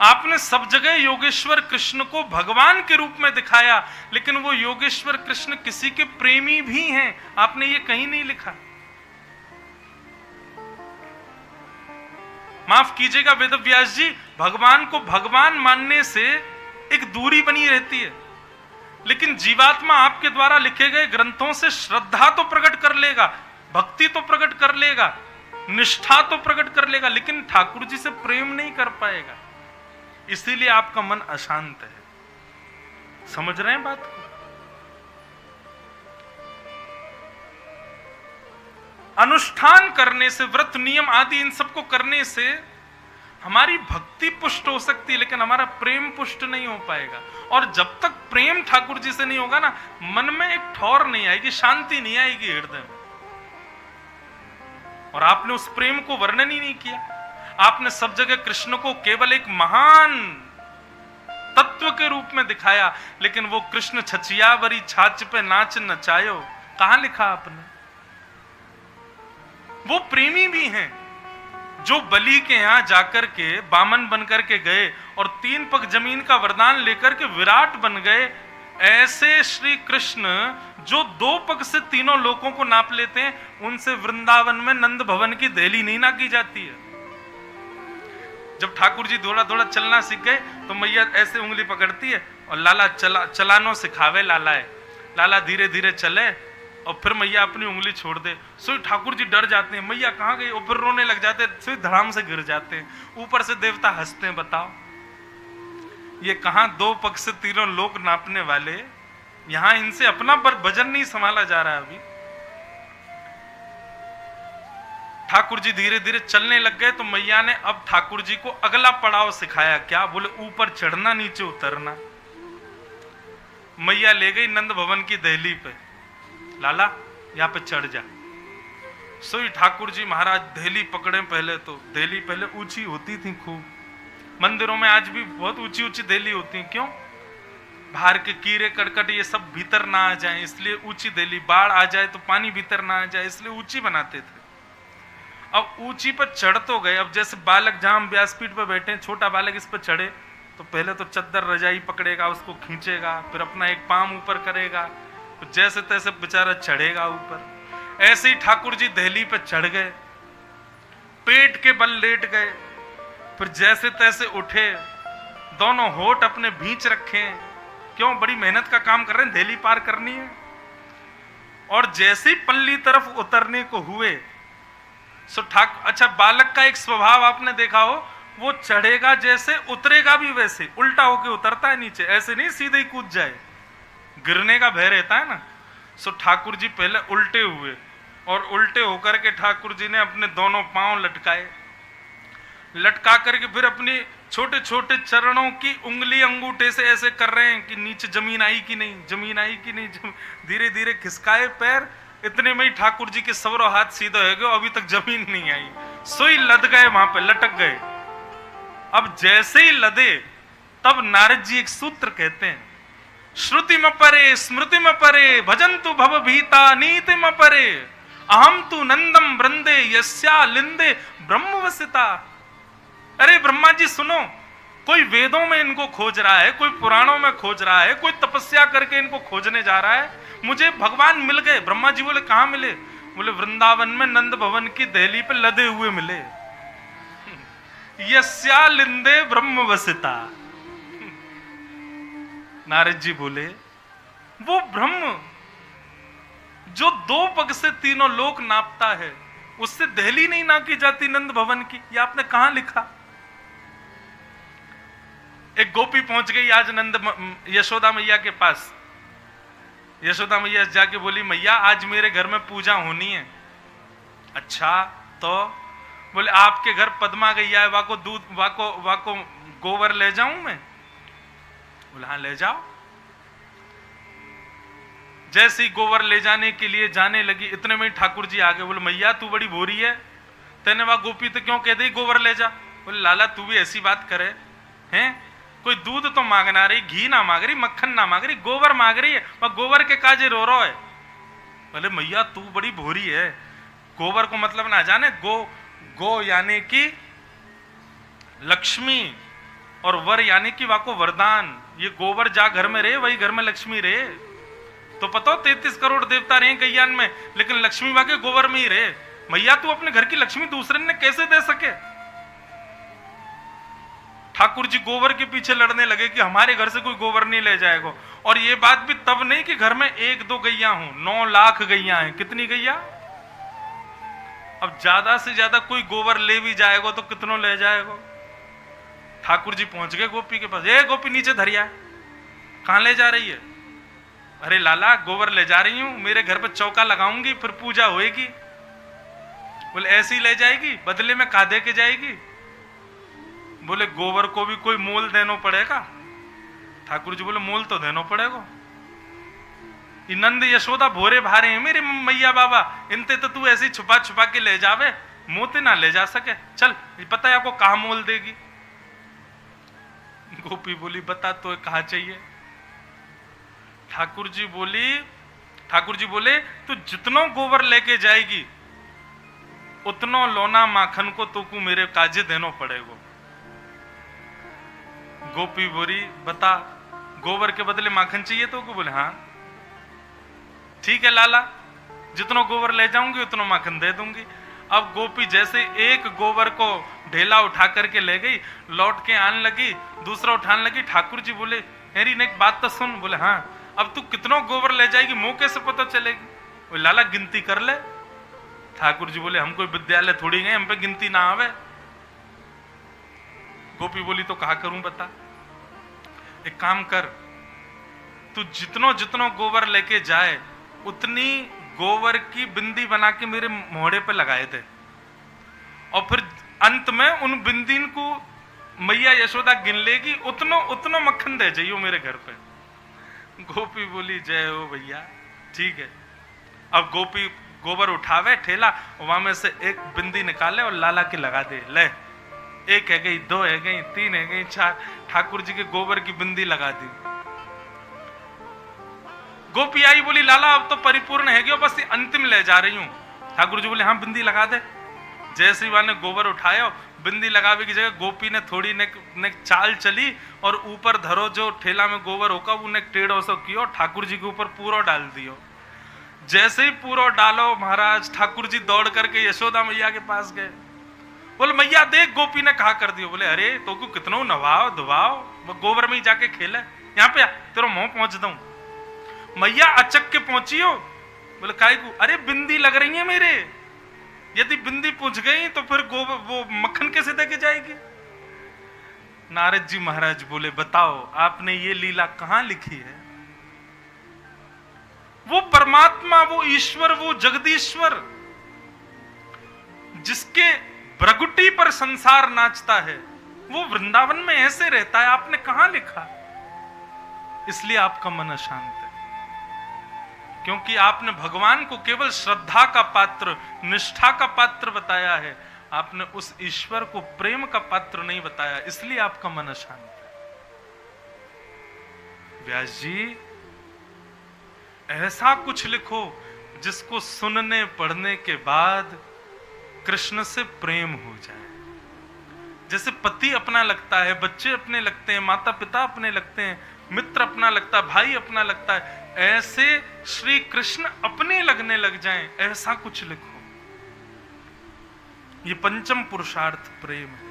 आपने सब जगह योगेश्वर कृष्ण को भगवान के रूप में दिखाया, लेकिन वो योगेश्वर कृष्ण किसी के प्रेमी भी हैं, आपने ये कहीं नहीं लिखा। माफ कीजिएगा वेदव्यास जी, भगवान को भगवान मानने से एक दूरी बनी रहती है, लेकिन जीवात्मा आपके द्वारा लिखे गए ग्रंथों से श्रद्धा तो प्रकट कर लेगा, भक्ति तो प्रकट कर लेगा, निष्ठा तो प्रकट कर लेगा, लेकिन ठाकुर जी से प्रेम नहीं कर पाएगा। इसीलिए आपका मन अशांत है। समझ रहे हैं बात को? अनुष्ठान करने से, व्रत नियम आदि इन सबको करने से हमारी भक्ति पुष्ट हो सकती है, लेकिन हमारा प्रेम पुष्ट नहीं हो पाएगा। और जब तक प्रेम ठाकुर जी से नहीं होगा ना, मन में एक ठौर नहीं आएगी, शांति नहीं आएगी हृदय में। और आपने उस प्रेम को वर्णन ही नहीं किया। आपने सब जगह कृष्ण को केवल एक महान तत्व के रूप में दिखाया, लेकिन वो कृष्ण छछियावरी छाछ पे नाच नचायो कहां लिखा आपने? वो प्रेमी भी हैं जो बलि के यहां जाकर के बामन बनकर के गए और 3 पग जमीन का वरदान लेकर के विराट बन गए। ऐसे श्री कृष्ण जो 2 पग से तीनों लोकों को नाप लेते हैं, उनसे वृंदावन में नंद भवन की दहली नहीं नापी जाती है। जब ठाकुर जी थोड़ा थोड़ा चलना सीख गए तो मैया ऐसे उंगली पकड़ती है और लाला चलानो सिखावे लाला है। लाला धीरे धीरे चले और फिर मैया अपनी उंगली छोड़ दे। सो ठाकुर जी डर जाते हैं, मैया कहाँ गई, और फिर रोने लग जाते हैं, सो धड़ाम से गिर जाते हैं। ऊपर से देवता हंसते हैं, बताओ ये कहां 2 पग से तीनों लोक नापने वाले, यहां इनसे अपना भजन नहीं संभाला जा रहा है। अभी ठाकुर जी धीरे धीरे चलने लग गए तो मैया ने अब ठाकुर जी को अगला पड़ाव सिखाया। क्या? बोले ऊपर चढ़ना नीचे उतरना। मैया ले गई नंद भवन की दहली पे, लाला यहां पे चढ़ जा। सोई ठाकुर जी महाराज दहली पकड़े। पहले तो दहली पहले ऊंची होती थी खूब, मंदिरों में आज भी बहुत ऊंची ऊंची दहली होती है। क्यों? बाहर के कीड़े करकट ये सब भीतर ना आ जाए, इसलिए ऊंची दहली। बाढ़ आ जाए तो पानी भीतर ना आ जाए, इसलिए ऊंची बनाते थे। अब ऊंची पर चढ़ तो गए। अब जैसे बालक जहां हम व्यासपीठ पर बैठे, छोटा बालक इस पर चढ़े तो पहले तो चद्दर रजाई पकड़ेगा, उसको खींचेगा, फिर अपना एक पांव ऊपर करेगा, तो जैसे तैसे बेचारा चढ़ेगा ऊपर। ऐसे ही ठाकुर जी दहली पर चढ़ गए, पेट के बल लेट गए, फिर जैसे तैसे उठे, दोनों होठ अपने बीच रखे। क्यों? बड़ी मेहनत का काम कर रहे हैं, दहली पार करनी है। और जैसे ही पल्ली तरफ उतरने को हुए सो अच्छा बालक का एक स्वभाव आपने देखा हो, वो चढ़ेगा जैसे उतरेगा भी वैसे, उल्टा होके उतरता है नीचे, ऐसे नहीं सीधे ही कूद जाए, गिरने का भय रहता है ना। सो ठाकुर जी पहले उल्टे हुए और उल्टे होकर के ठाकुर जी ने अपने दोनों पांव लटकाए। लटका करके फिर अपनी छोटे छोटे चरणों की उंगली अंगूठे से ऐसे कर रहे हैं कि नीचे जमीन आई कि नहीं, जमीन आई कि नहीं। धीरे धीरे खिसकाए पैर, इतने में ही ठाकुर जी के सवरों हाथ सीधा हो गए, अभी तक जमीन नहीं आई। सोई लद गए, वहां पे लटक गए। अब जैसे ही लदे तब नारद जी एक सूत्र कहते हैं, श्रुति में परे स्मृति में परे भजन्तु भव भीता नीति में परे अहम तु नंदम वृंदे यस्या लिंदे ब्रह्मवसिता। अरे ब्रह्मा जी सुनो, कोई वेदों में इनको खोज रहा है, कोई पुराणों में खोज रहा है, कोई तपस्या करके इनको खोजने जा रहा है, मुझे भगवान मिल गए। ब्रह्मा जी बोले कहां मिले? बोले वृंदावन में नंद भवन की दहली पे लदे हुए मिले। यस्या लिंदे ब्रह्मवसिता। नारद जी बोले वो ब्रह्म जो 2 पग से तीनों लोक नापता है, उससे दहली नहीं नापी जाती नंद भवन की। ये आपने कहां लिखा? एक गोपी पहुंच गई आज नंद यशोदा मैया के पास। यशोदा मैया जाके बोली मैया आज मेरे घर में पूजा होनी है। अच्छा तो बोले आपके घर पद्मा गैया है, वाको दूध वाको गोबर ले जाऊं मैं? बोले हाँ ले जाओ। जैसे ही गोबर ले जाने के लिए जाने लगी, इतने में ठाकुर जी आ गए। बोले मैया तू बड़ी भोरी है, तेने वहां गोपी तो क्यों कह दी गोबर ले जा? बोले लाला तू भी ऐसी बात करे हैं, कोई दूध तो मांग ना रही, घी ना मांग रही, मक्खन ना मांग रही, गोबर मांग रही है, वह गोबर के काजे रो रो है। बोले मैया तू बड़ी भोरी है, गोबर को मतलब ना जाने, गो यानी कि लक्ष्मी और वर यानी कि वाको वरदान। ये गोबर जा घर में रहे वही घर में लक्ष्मी रहे। तो पता 33 करोड़ देवता रहे गैयान में, लेकिन लक्ष्मी वाके गोबर में ही रहे। मैया तू अपने घर की लक्ष्मी दूसरे ने कैसे दे सके? ठाकुर जी गोबर के पीछे लड़ने लगे कि हमारे घर से कोई गोबर नहीं ले जाएगा। और ये बात भी तब नहीं कि घर में 1-2 गैया हों, 9 लाख गैया हैं। कितनी गैया? अब ज्यादा से ज्यादा कोई गोबर ले भी जाएगा तो कितनों ले जाएगा? ठाकुर जी पहुंच गए गोपी के पास। ए गोपी नीचे धरिया, कहां ले जा रही है? अरे लाला गोबर ले जा रही हूं, मेरे घर पर चौका लगाऊंगी फिर पूजा होएगी। बोले ऐसी ले जाएगी, बदले में का दे के जाएगी? बोले गोबर को भी कोई मोल देना पड़ेगा। ठाकुर जी बोले मोल तो देना पड़ेगा। नंद यशोदा भोरे भारे हैं मेरे मैया बाबा, इनते तो तू ऐसी छुपा छुपा के ले जावे, मोते ना ले जा सके। चल पता है आपको कहा मोल देगी? गोपी बोली बता तो कहा चाहिए? ठाकुर जी बोले तू जितनो गोबर लेके जाएगी उतनो लोना माखन को तुमको मेरे काजे देनो पड़ेगा। गोपी बोली बता गोबर के बदले माखन चाहिए तो? बोले हाँ ठीक है लाला, जितनो गोबर ले जाऊंगी उतनो माखन दे दूंगी। अब गोपी जैसे एक गोबर को ढेला उठा करके ले गई, लौट के आने लगी, दूसरा उठाने लगी। ठाकुर जी बोले हेरी ने एक बात तो सुन। बोले हाँ अब तू कितनो गोबर ले जाएगी मुंह कैसे पता चलेगी? बोले लाला गिनती कर ले। ठाकुर जी बोले हम कोई विद्यालय थोड़ी गए, हम पे गिनती ना आवे। गोपी बोली तो कहा करूं बता? एक काम कर, तू जितनो जितनो गोबर लेके जाए उतनी गोबर की बिंदी बना के मेरे मोहड़े पे लगाए थे, और फिर अंत में उन बिंदीन को मैया यशोदा गिन लेगी, उतनो उतनो मक्खन दे जाइयो मेरे घर पे। गोपी बोली जय हो भैया ठीक है। अब गोपी गोबर उठावे ठेला, वहां में से एक बिंदी निकाले और लाला के लगा दे। ले 1 है गई, 2 है गई, 3 है गई, 4। ठाकुर जी के गोबर की बिंदी लगा दी। गोपी आई बोली लाला अब तो परिपूर्ण है, बस अंतिम ले जा रही हूं। ठाकुर जी बोले हाँ बिंदी लगा दे। जैसे ही ने गोबर उठाया, बिंदी लगावे की जगह गोपी ने थोड़ी ने चाल चली और ऊपर धरो जो ठेला में गोबर होगा उन्हें टेढ़ो सो कियो, ठाकुर जी के ऊपर पूरा डाल दियो। जैसे ही पूरा डालो महाराज, ठाकुर जी दौड़ करके यशोदा मैया के पास गए। बोले मैया देख गोपी ने कहा कर दियो। बोले अरे तो को कितनो नवाओ धुवाओ, वो गोबर में ही जाके खेले, यहाँ पे तेरा मुंह पहुंच दूं। मैया अचक के पहुंची हो। बोले काय को? अरे बिंदी लग रही है मेरे, यदि बिंदी पूछ गई तो फिर वो मक्खन कैसे देके जाएगी? नारद जी महाराज बोले बताओ आपने ये लीला कहां लिखी है? वो परमात्मा, वो ईश्वर, वो जगदीश्वर जिसके भ्रगुटी पर संसार नाचता है, वो वृंदावन में ऐसे रहता है, आपने कहां लिखा? इसलिए आपका मन अशांत है, क्योंकि आपने भगवान को केवल श्रद्धा का पात्र, निष्ठा का पात्र बताया है, आपने उस ईश्वर को प्रेम का पात्र नहीं बताया, इसलिए आपका मन अशांत है। व्यास जी ऐसा कुछ लिखो जिसको सुनने पढ़ने के बाद कृष्ण से प्रेम हो जाए। जैसे पति अपना लगता है, बच्चे अपने लगते हैं, माता पिता अपने लगते हैं, मित्र अपना लगता है, भाई अपना लगता है, ऐसे श्री कृष्ण अपने लगने लग जाएं, ऐसा कुछ लिखो। ये पंचम पुरुषार्थ प्रेम है।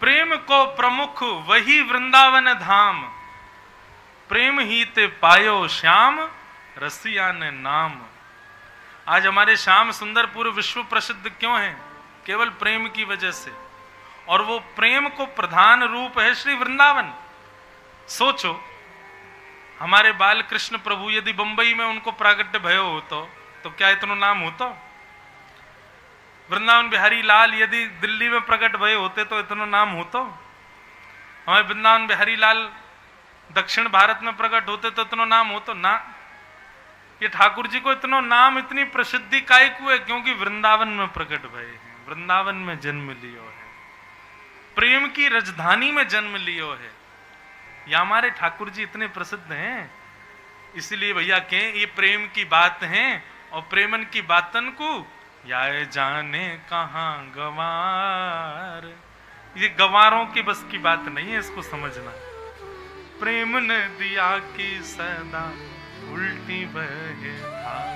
प्रेम को प्रमुख वही वृंदावन धाम, प्रेम ही ते पायो श्याम रसिया ने नाम। आज हमारे श्याम सुंदर पूरे विश्व प्रसिद्ध क्यों हैं? केवल प्रेम की वजह से, और वो प्रेम को प्रधान रूप है श्री वृंदावन। सोचो हमारे बाल कृष्ण प्रभु यदि बंबई में उनको प्रागट्य भयो होतो तो क्या इतनो नाम होतो? वृंदावन बिहारी लाल यदि दिल्ली में प्रकट भय होते तो इतनो नाम होतो? हमारे वृंदावन बिहारी लाल दक्षिण भारत में प्रकट होते तो इतनो नाम होतो ना। ये ठाकुर जी को इतनो नाम, इतनी प्रसिद्धि काहे को है? क्योंकि वृंदावन में प्रकट भय है, वृंदावन में जन्म लियो है, प्रेम की राजधानी में जन्म लियो है। या हमारे ठाकुर जी इतने प्रसिद्ध हैं, इसलिए भैया के ये प्रेम की बात है और प्रेमन की बातन को या जाने कहां गवार। ये गवारों की बस की बात नहीं है, इसको समझना। प्रेम ने दिया की सदा उल्टी बहे धार।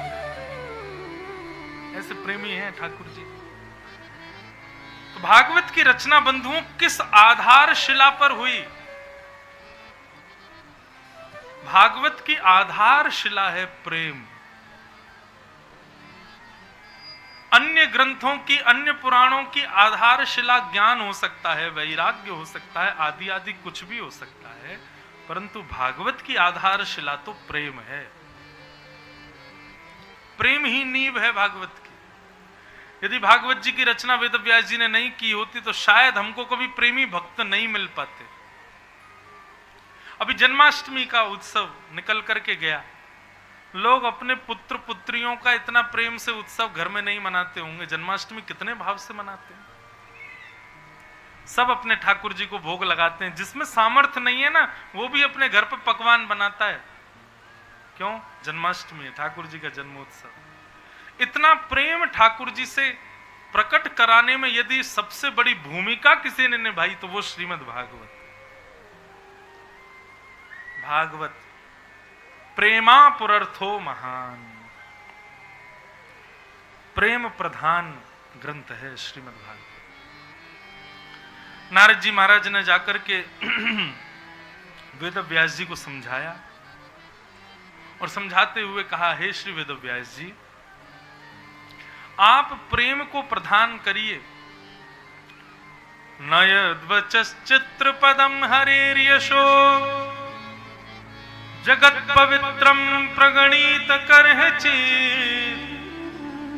ऐसे प्रेमी हैं ठाकुर जी। तो भागवत की रचना बंधुओं किस आधारशिला पर हुई? भागवत की आधारशिला है प्रेम। अन्य ग्रंथों की, अन्य पुराणों की आधारशिला ज्ञान हो सकता है, वैराग्य हो सकता है, आदि आदि कुछ भी हो सकता है, परंतु भागवत की आधारशिला तो प्रेम है। प्रेम ही नींव है भागवत की। यदि भागवत जी की रचना वेदव्यास जी ने नहीं की होती तो शायद हमको कभी प्रेमी भक्त नहीं मिल पाते। अभी जन्माष्टमी का उत्सव निकल करके गया, लोग अपने पुत्र पुत्रियों का इतना प्रेम से उत्सव घर में नहीं मनाते होंगे। जन्माष्टमी कितने भाव से मनाते हैं। सब अपने ठाकुर जी को भोग लगाते हैं। जिसमें सामर्थ्य नहीं है ना, वो भी अपने घर पर पकवान बनाता है। क्यों? जन्माष्टमी है, ठाकुर जी का जन्मोत्सव। इतना प्रेम ठाकुर जी से प्रकट कराने में यदि सबसे बड़ी भूमिका किसी ने निभाई तो वो श्रीमद् भागवत। भागवत प्रेमा पुरर्थो महान, प्रेम प्रधान ग्रंथ है श्रीमद् भागवत। नारद जी महाराज ने जाकर के वेदव्यास जी को समझाया और समझाते हुए कहा, हे श्री वेदव्यास जी, आप प्रेम को प्रधान करिए। नयद्वचश्चित्र पदम हरेर्यशो जगत पवित्रम प्रगणित करहि चेत्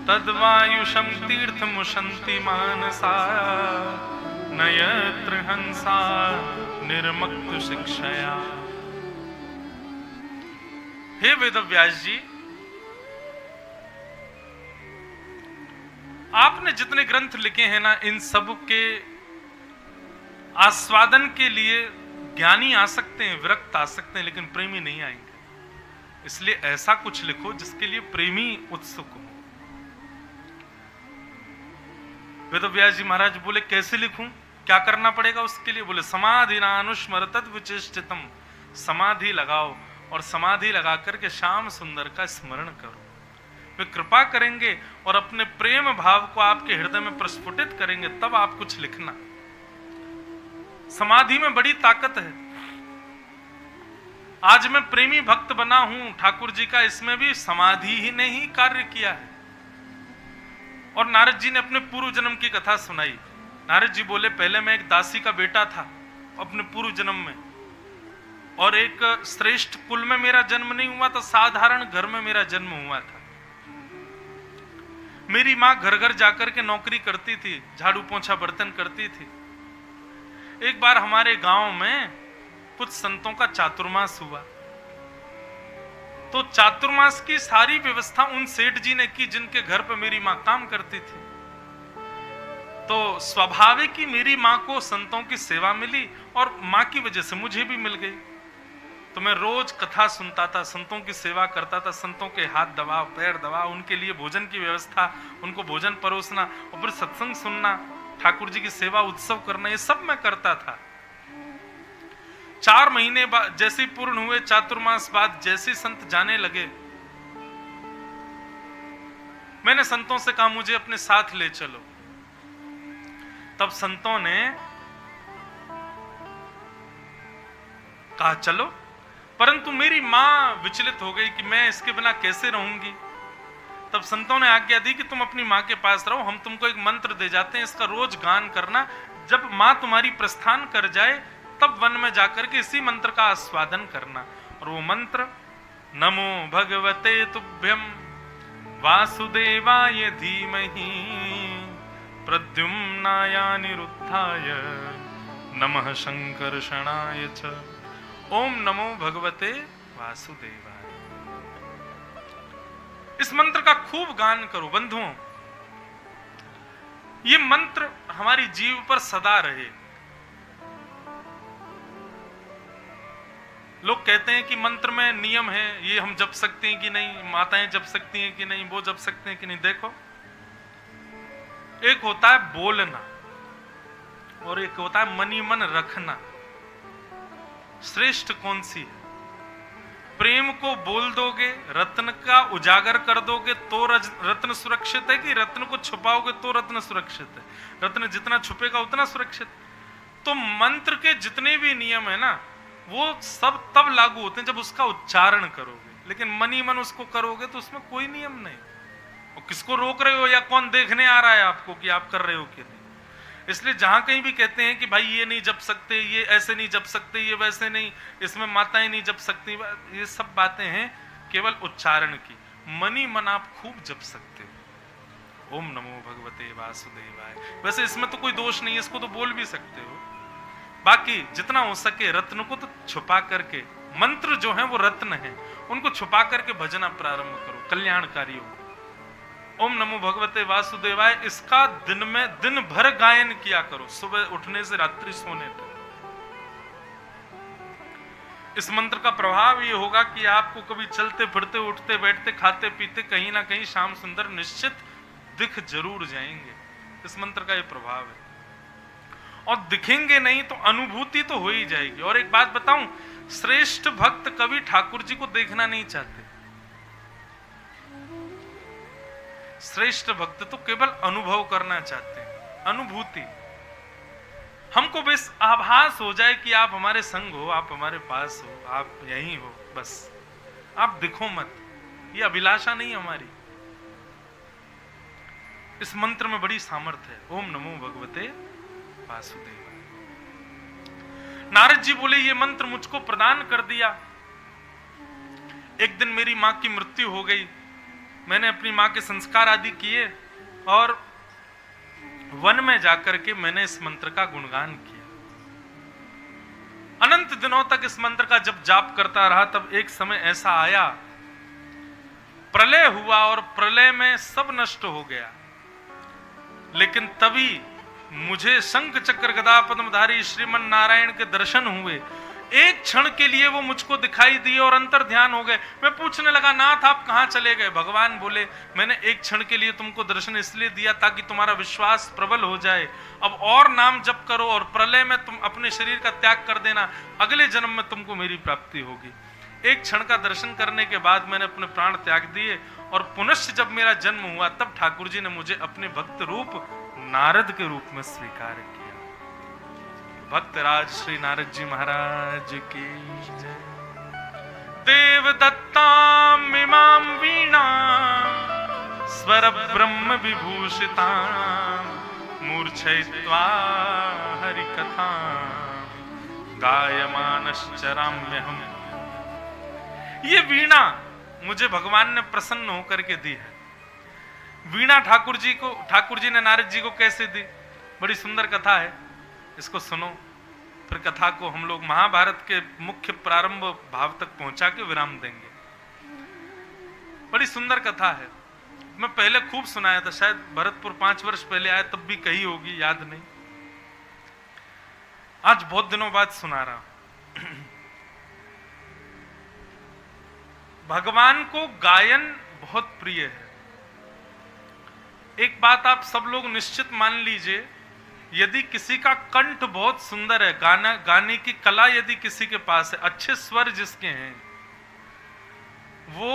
तद्वायुषं तीर्थमुशन्ति मानसा नयत्र हंसा निर्मक्त शिक्षया। हे वेदव्यास जी, आपने जितने ग्रंथ लिखे हैं ना, इन सब के आस्वादन के लिए ज्ञानी आ सकते हैं, विरक्त आ सकते हैं, लेकिन प्रेमी नहीं आएंगे। इसलिए ऐसा कुछ लिखो जिसके लिए प्रेमी उत्सुक हो। वेदव्यास जी महाराज बोले, कैसे लिखूं, क्या करना पड़ेगा उसके लिए? बोले, समाधि नानुस्मरतद विचेष्टितम, समाधि लगाओ और समाधि लगा करके श्याम सुंदर का स्मरण करो। वे कृपा करेंगे और अपने प्रेम भाव को आपके हृदय में प्रस्फुटित करेंगे, तब आप कुछ लिखना। समाधि में बड़ी ताकत है। आज मैं प्रेमी भक्त बना हूं ठाकुर जी का, इसमें भी समाधि ही ने ही कार्य किया है। और नारद जी ने अपने पूर्व जन्म की कथा सुनाई। नारद जी बोले, पहले मैं एक दासी का बेटा था अपने पूर्व जन्म में, और एक श्रेष्ठ कुल में मेरा जन्म नहीं हुआ था, साधारण घर में मेरा जन्म हुआ था। मेरी मां घर घर जाकर के नौकरी करती थी, झाड़ू पोंछा बर्तन करती थी। एक बार हमारे गांव में कुछ संतों का चातुर्मास हुआ, तो चातुर्मास की सारी व्यवस्था उन सेठ जी ने की जिनके घर पर मेरी मां काम करती थी। तो स्वाभाविक ही मेरी मां को संतों की सेवा मिली और मां की वजह से मुझे भी मिल गई। तो मैं रोज कथा सुनता था, संतों की सेवा करता था, संतों के हाथ दबाओ, पैर दबाओ, उनके लिए भोजन की व्यवस्था, उनको भोजन परोसना और फिर सत्संग सुनना, ठाकुर जी की सेवा, उत्सव करना, ये सब मैं करता था। 4 महीने बाद जैसे पूर्ण हुए चातुर्मास बाद, जैसे संत जाने लगे, मैंने संतों से कहा मुझे अपने साथ ले चलो। तब संतों ने कहा चलो, परंतु मेरी मां विचलित हो गई कि मैं इसके बिना कैसे रहूंगी। तब संतों ने आज्ञा दी कि तुम अपनी मां के पास रहो, हम तुमको एक मंत्र दे जाते हैं, इसका रोज गान करना। जब मां तुम्हारी प्रस्थान कर जाए तब वन में जाकर के इसी मंत्र का आस्वादन करना। और वो मंत्र नमो भगवते तुभ्यम वासुदेवाय धीमहि प्रद्युम्नाय निरुद्धाय नमः शंकर्षणाय च। ओम नमो भगवते वासुदेवाय। इस मंत्र का खूब गान करो बंधुओं। ये मंत्र हमारी जीव पर सदा रहे। लोग कहते हैं कि मंत्र में नियम है, ये हम जप सकते हैं कि नहीं, माताएं जप सकती हैं कि नहीं, वो जप सकते हैं कि नहीं। देखो, एक होता है बोलना और एक होता है मनी मन रखना। श्रेष्ठ कौन सी है? प्रेम को बोल दोगे, रत्न का उजागर कर दोगे तो रत्न सुरक्षित है, कि रत्न को छुपाओगे तो रत्न सुरक्षित है? रत्न जितना छुपेगा उतना सुरक्षित। तो मंत्र के जितने भी नियम है ना, वो सब तब लागू होते हैं जब उसका उच्चारण करोगे। लेकिन मनी मन उसको करोगे तो उसमें कोई नियम नहीं। और किसको रोक रहे हो या कौन देखने आ रहा है आपको कि आप कर रहे हो कि नहीं। इसलिए जहां कहीं भी कहते हैं कि भाई ये नहीं जप सकते, ये ऐसे नहीं जप सकते, ये वैसे नहीं, इसमें माताएं नहीं जप सकती, ये सब बातें हैं केवल उच्चारण की। मनी मन आप खूब जप सकते हो। ओम नमो भगवते वासुदेवाय। वैसे इसमें तो कोई दोष नहीं है, इसको तो बोल भी सकते हो। बाकी जितना हो सके रत्न को तो छुपा करके, मंत्र जो है वो रत्न है, उनको छुपा करके भजना प्रारंभ करो, कल्याणकारी हो। ओम नमो भगवते वासुदेवाय इसका दिन भर गायन किया करो, सुबह उठने से रात्रि सोने तक। इस मंत्र का प्रभाव ये होगा कि आपको कभी चलते फिरते, उठते बैठते, खाते पीते कहीं ना कहीं श्याम सुंदर निश्चित दिख जरूर जाएंगे। इस मंत्र का ये प्रभाव है। और दिखेंगे नहीं तो अनुभूति तो हो ही जाएगी। और एक बात बताऊं, श्रेष्ठ भक्त कभी ठाकुर जी को देखना नहीं चाहते। श्रेष्ठ भक्त तो केवल अनुभव करना चाहते हैं, अनुभूति। हमको बस आभास हो जाए कि आप हमारे संग हो, आप हमारे पास हो, आप यहीं हो, बस आप दिखो मत। ये अभिलाषा नहीं हमारी। इस मंत्र में बड़ी सामर्थ्य है। ओम नमो भगवते वासुदेवाय। नारद जी बोले ये मंत्र मुझको प्रदान कर दिया। एक दिन मेरी मां की मृत्यु हो गई। मैंने अपनी मां के संस्कार आदि किए और वन में जाकर के मैंने इस मंत्र का गुणगान किया। अनंत दिनों तक इस मंत्र का जब जाप करता रहा, तब एक समय ऐसा आया, प्रलय हुआ और प्रलय में सब नष्ट हो गया। लेकिन तभी मुझे शंख चक्र गदा पद्मधारी श्रीमन नारायण के दर्शन हुए। एक क्षण के लिए वो मुझको दिखाई दिए और अंतर ध्यान हो गए। मैं पूछने लगा, नाथ आप कहां चले गए? भगवान बोले, मैंने एक क्षण के लिए तुमको दर्शन इसलिए दिया ताकि तुम्हारा विश्वास प्रबल हो जाए। अब और नाम जप करो और प्रलय में तुम अपने शरीर का त्याग कर देना, अगले जन्म में तुमको मेरी प्राप्ति होगी। एक क्षण का दर्शन करने के बाद मैंने अपने प्राण त्याग दिए और पुनश्च जब मेरा जन्म हुआ, तब ठाकुर जी ने मुझे अपने भक्त रूप नारद के रूप में स्वीकार किया। भक्तराज श्री नारद जी महाराज की जय। देव दत्ताम इमाम वीणा स्वर ब्रह्म विभूषिता मूर्छयित्वा हरि कथा गायमानश्चराम्यहम्। ये वीणा मुझे भगवान ने प्रसन्न होकर के दी है। वीणा ठाकुर जी ने नारद जी को कैसे दी? बड़ी सुंदर कथा है, इसको सुनो। फिर कथा को हम लोग महाभारत के मुख्य प्रारंभ भाव तक पहुंचा के विराम देंगे। बड़ी सुंदर कथा है। मैं पहले खूब सुनाया था, शायद भरतपुर 5 वर्ष पहले आया तब भी कही होगी, याद नहीं। आज बहुत दिनों बाद सुना रहा हूं। भगवान को गायन बहुत प्रिय है। एक बात आप सब लोग निश्चित मान लीजिए, यदि किसी का कंठ बहुत सुंदर है, गाने की कला यदि किसी के पास है, अच्छे स्वर जिसके हैं, वो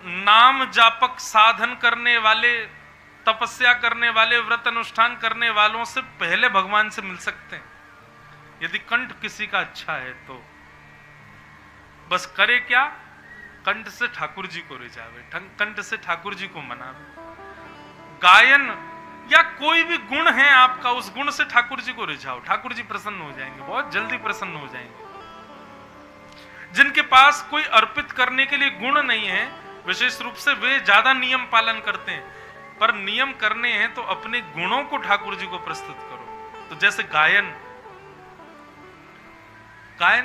नाम जापक साधन करने वाले, तपस्या करने वाले, व्रत अनुष्ठान करने वालों से पहले भगवान से मिल सकते हैं। यदि कंठ किसी का अच्छा है तो बस करे क्या, कंठ से ठाकुर जी को रिझावे, कंठ से ठाकुर जी को मनावे। गायन या कोई भी गुण है आपका, उस गुण से ठाकुर जी को रिझाओ, ठाकुर जी प्रसन्न हो जाएंगे, बहुत जल्दी प्रसन्न हो जाएंगे। जिनके पास कोई अर्पित करने के लिए गुण नहीं है, विशेष रूप से वे ज्यादा नियम पालन करते हैं। पर नियम करने हैं तो अपने गुणों को ठाकुर जी को प्रस्तुत करो। तो जैसे गायन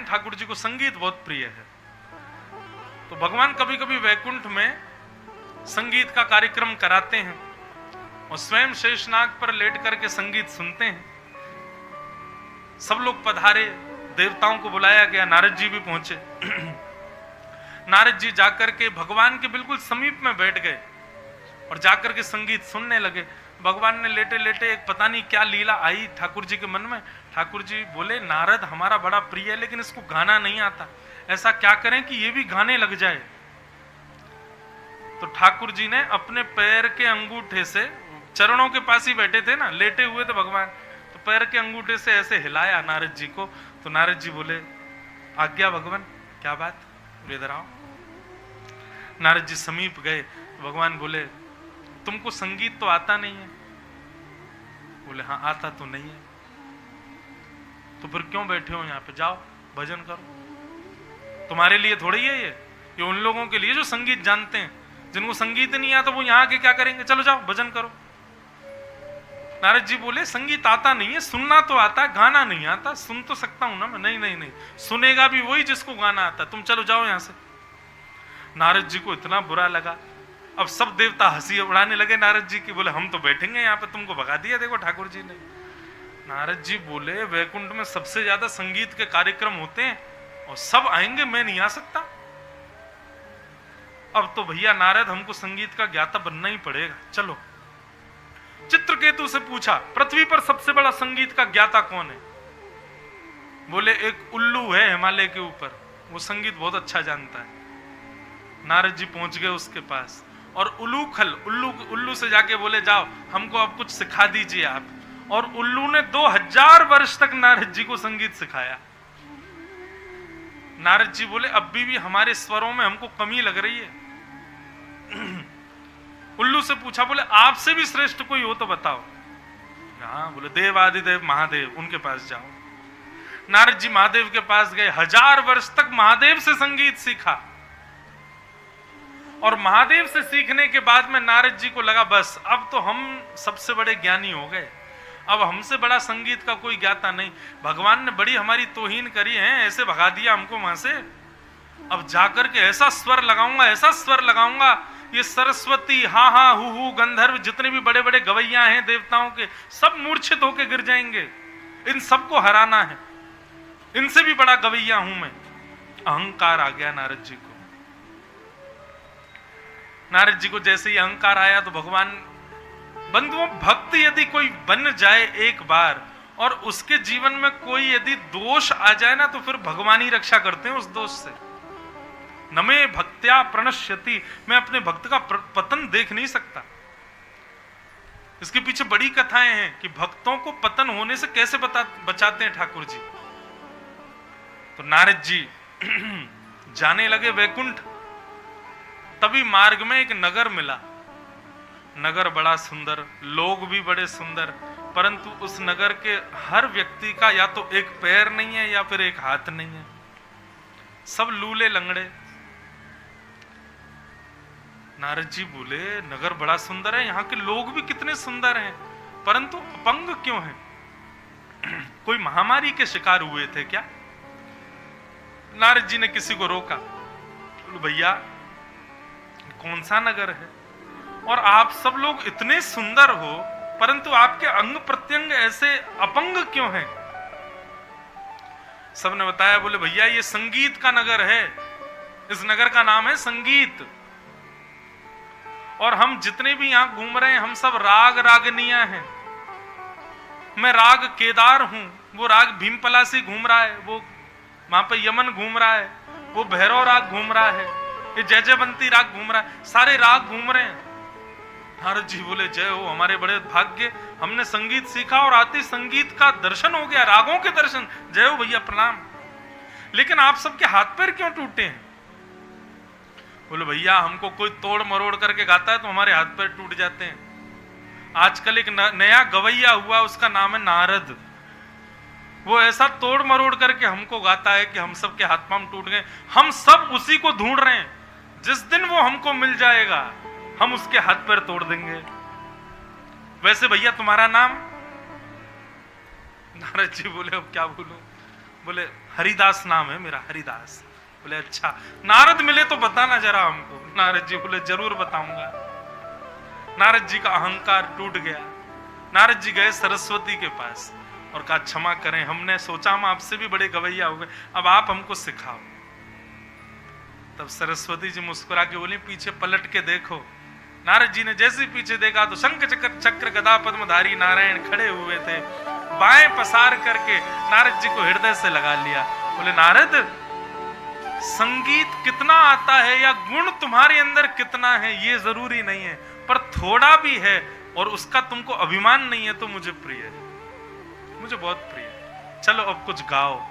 ठाकुर जी को संगीत बहुत प्रिय है, तो भगवान कभी कभी वैकुंठ में संगीत का कार्यक्रम कराते हैं और स्वयं शेषनाग पर लेट करके संगीत सुनते हैं। सब लोग पधारे, देवताओं को बुलाया गया, नारद जी भी पहुंचे। नारद जी जाकर के भगवान के बिल्कुल समीप में बैठ गए और जाकर के संगीत सुनने लगे। भगवान ने लेटे लेटे एक पता नहीं क्या लीला आई ठाकुर जी के मन में। ठाकुर जी बोले, नारद हमारा बड़ा प्रिय है लेकिन इसको गाना नहीं आता, ऐसा क्या करें कि ये भी गाने लग जाए। तो ठाकुर जी ने अपने पैर के अंगूठे से, चरणों के पास ही बैठे थे ना, लेटे हुए थे भगवान, तो पैर के अंगूठे से ऐसे हिलाया नारद जी को। तो नारद जी बोले, आज्ञा भगवान, क्या बात, इधर आओ। नारद जी समीप गए, तो भगवान बोले, तुमको संगीत तो आता नहीं है? बोले, हाँ आता तो नहीं है। तो फिर क्यों बैठे हो यहाँ पे, जाओ भजन करो। तुम्हारे लिए थोड़ी है ये उन लोगों के लिए जो संगीत जानते हैं। जिनको संगीत नहीं आता वो यहाँ आके क्या करेंगे, चलो जाओ भजन करो। नारद जी बोले, संगीत आता नहीं है, सुनना तो आता है, गाना नहीं आता। सुन तो सकता हूं ना मैं। नहीं नहीं नहीं, सुनेगा भी वही जिसको गाना आता। तुम चलो जाओ यहां से। नारद जी को इतना बुरा लगा। अब सब देवता हंसी उड़ाने लगे नारद जी की। बोले, हम तो बैठेंगे यहाँ पे, तुमको भगा दिया देखो ठाकुर जी ने। नारद जी बोले, वैकुंठ में सबसे ज्यादा संगीत के कार्यक्रम होते हैं और सब आएंगे, मैं नहीं आ सकता। अब तो भैया नारद, हमको संगीत का ज्ञाता बनना ही पड़ेगा, चलो। चित्रकेतु से पूछा, पृथ्वी पर सबसे बड़ा संगीत का ज्ञाता कौन है? बोले, एक उल्लू है हिमालय के ऊपर, वो संगीत बहुत अच्छा जानता है। नारद जी पहुंच गए उसके पास और उल्लू से जाके बोले, जाओ हमको अब कुछ सिखा दीजिए आप। और उल्लू ने 2000 वर्ष तक नारद जी को संगीत सिखाया। नारद जी बोले, अब भी हमारे स्वरों में हमको कमी लग रही है। उल्लू से पूछा, बोले, आपसे भी श्रेष्ठ कोई हो तो बताओ। हाँ, बोले, देव आदिदेव महादेव, उनके पास जाओ। नारद जी महादेव के पास गए, 1000 वर्ष तक महादेव से संगीत सीखा। और महादेव से सीखने के बाद में नारद जी को लगा, बस अब तो हम सबसे बड़े ज्ञानी हो गए, अब हमसे बड़ा संगीत का कोई ज्ञाता नहीं। भगवान ने बड़ी हमारी तौहीन करी है, ऐसे भगा दिया हमको वहां से। अब जाकर के ऐसा स्वर लगाऊंगा, ये सरस्वती, हा हा हु गंधर्व, जितने भी बड़े बड़े गवैया हैं देवताओं के, सब मूर्छित होकर गिर जाएंगे। इन सबको हराना है, इनसे भी बड़ा गवैया हूं मैं। अहंकार आ गया नारद जी को। नारद जी को जैसे ही अहंकार आया तो भगवान, बंधुओं, भक्त यदि कोई बन जाए एक बार और उसके जीवन में कोई यदि दोष आ जाए ना, तो फिर भगवान ही रक्षा करते हैं उस दोष से। नमे भक्त्या प्रणश्यति, मैं अपने भक्त का पतन देख नहीं सकता। इसके पीछे बड़ी कथाएं हैं कि भक्तों को पतन होने से कैसे बचाते हैं ठाकुर जी। तो नारद जी जाने लगे वैकुंठ। तभी मार्ग में एक नगर मिला। नगर बड़ा सुंदर, लोग भी बड़े सुंदर, परंतु उस नगर के हर व्यक्ति का या तो एक पैर नहीं है या फिर एक हाथ नहीं है, सब लूले लंगड़े। नारद जी बोले, नगर बड़ा सुंदर है, यहाँ के लोग भी कितने सुंदर हैं, परंतु अपंग क्यों हैं? कोई महामारी के शिकार हुए थे क्या? नारद जी ने किसी को रोका। भैया, कौन सा नगर है और आप सब लोग इतने सुंदर हो, परंतु आपके अंग प्रत्यंग ऐसे अपंग क्यों हैं? सबने बताया। बोले, भैया ये संगीत का नगर है, इस नगर का नाम है संगीत, और हम जितने भी यहां घूम रहे हैं हम सब राग रागनियां हैं। मैं राग केदार हूं, वो राग भीमपलासी घूम रहा है, वो वहां पे यमन घूम रहा है, वो भैरव राग घूम रहा है, ये जयजयवंती राग घूम रहा है, सारे राग घूम रहे हैं। नारद जी बोले, जय हो, हमारे बड़े भाग्य, हमने संगीत सीखा और आते संगीत का दर्शन हो गया, रागों के दर्शन। जय हो भैया, प्रणाम। लेकिन आप सबके हाथ पैर क्यों टूटे हैं? बोले, भैया हमको कोई तोड़ मरोड़ करके गाता है तो हमारे हाथ पैर टूट जाते हैं। आजकल एक नया गवैया हुआ, उसका नाम है नारद। वो ऐसा तोड़ मरोड़ करके हमको गाता है कि हम सब के हाथ पांव टूट गए। हम सब उसी को ढूंढ रहे हैं। जिस दिन वो हमको मिल जाएगा हम उसके हाथ पैर तोड़ देंगे। वैसे भैया तुम्हारा नाम? नारद जी बोले अब क्या बोलूं? बोले हरिदास नाम है मेरा, हरिदास। बोले अच्छा, नारद मिले तो बताना जरा हमको। नारद जी बोले जरूर बताऊंगा। नारद जी का अहंकार टूट गया। नारद जी गए सरस्वती के पास और कहा क्षमा करें, हमने सोचा हम आपसे भी बड़े गवैया हो गए, अब आप हमको सिखाओ। तब सरस्वती जी मुस्कुरा के बोली पीछे पलट के देखो। नारद जी ने जैसे पीछे देखा तो शंख चक्र गदा पद्मधारी नारायण खड़े हुए थे। बाएं पसार करके नारद जी को हृदय से लगा लिया। बोले नारद, संगीत कितना आता है या गुण तुम्हारे अंदर कितना है ये जरूरी नहीं है, पर थोड़ा भी है और उसका तुमको अभिमान नहीं है तो मुझे प्रिय है, मुझे बहुत प्रिय है। चलो अब कुछ गाओ।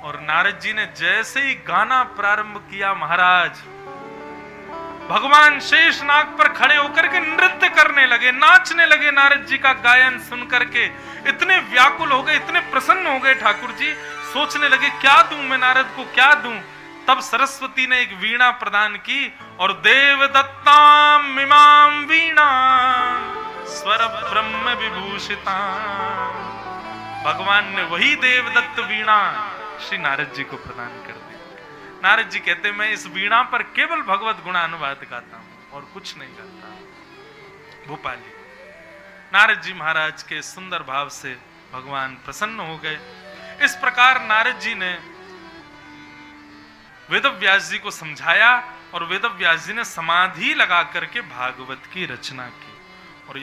और नारद जी ने जैसे ही गाना प्रारंभ किया, महाराज भगवान शेषनाग पर खड़े होकर के नृत्य करने लगे, नाचने लगे। नारद जी का गायन सुन करके इतने व्याकुल हो गए, इतने प्रसन्न हो गए ठाकुर जी, सोचने लगे क्या दूं मैं नारद को, क्या दूं। तब सरस्वती ने एक वीणा प्रदान की और देवदत्ताम मिमाम वीणा स्वर ब्रह्म विभूषिता, भगवान ने वही देवदत्त वीणा श्री नारद जी को प्रदान कर दी। नारद जी कहते मैं इस वीणा पर केवल भगवत गुणानुवाद गाता हूं और कुछ नहीं गाता। भोपाली नारद जी महाराज के सुंदर भाव से भगवान प्रसन्न हो गए। इस प्रकार नारद जी ने वेदव्यास जी को समझाया और वेदव्यास जी ने समाधि लगा करके भागवत की रचना की।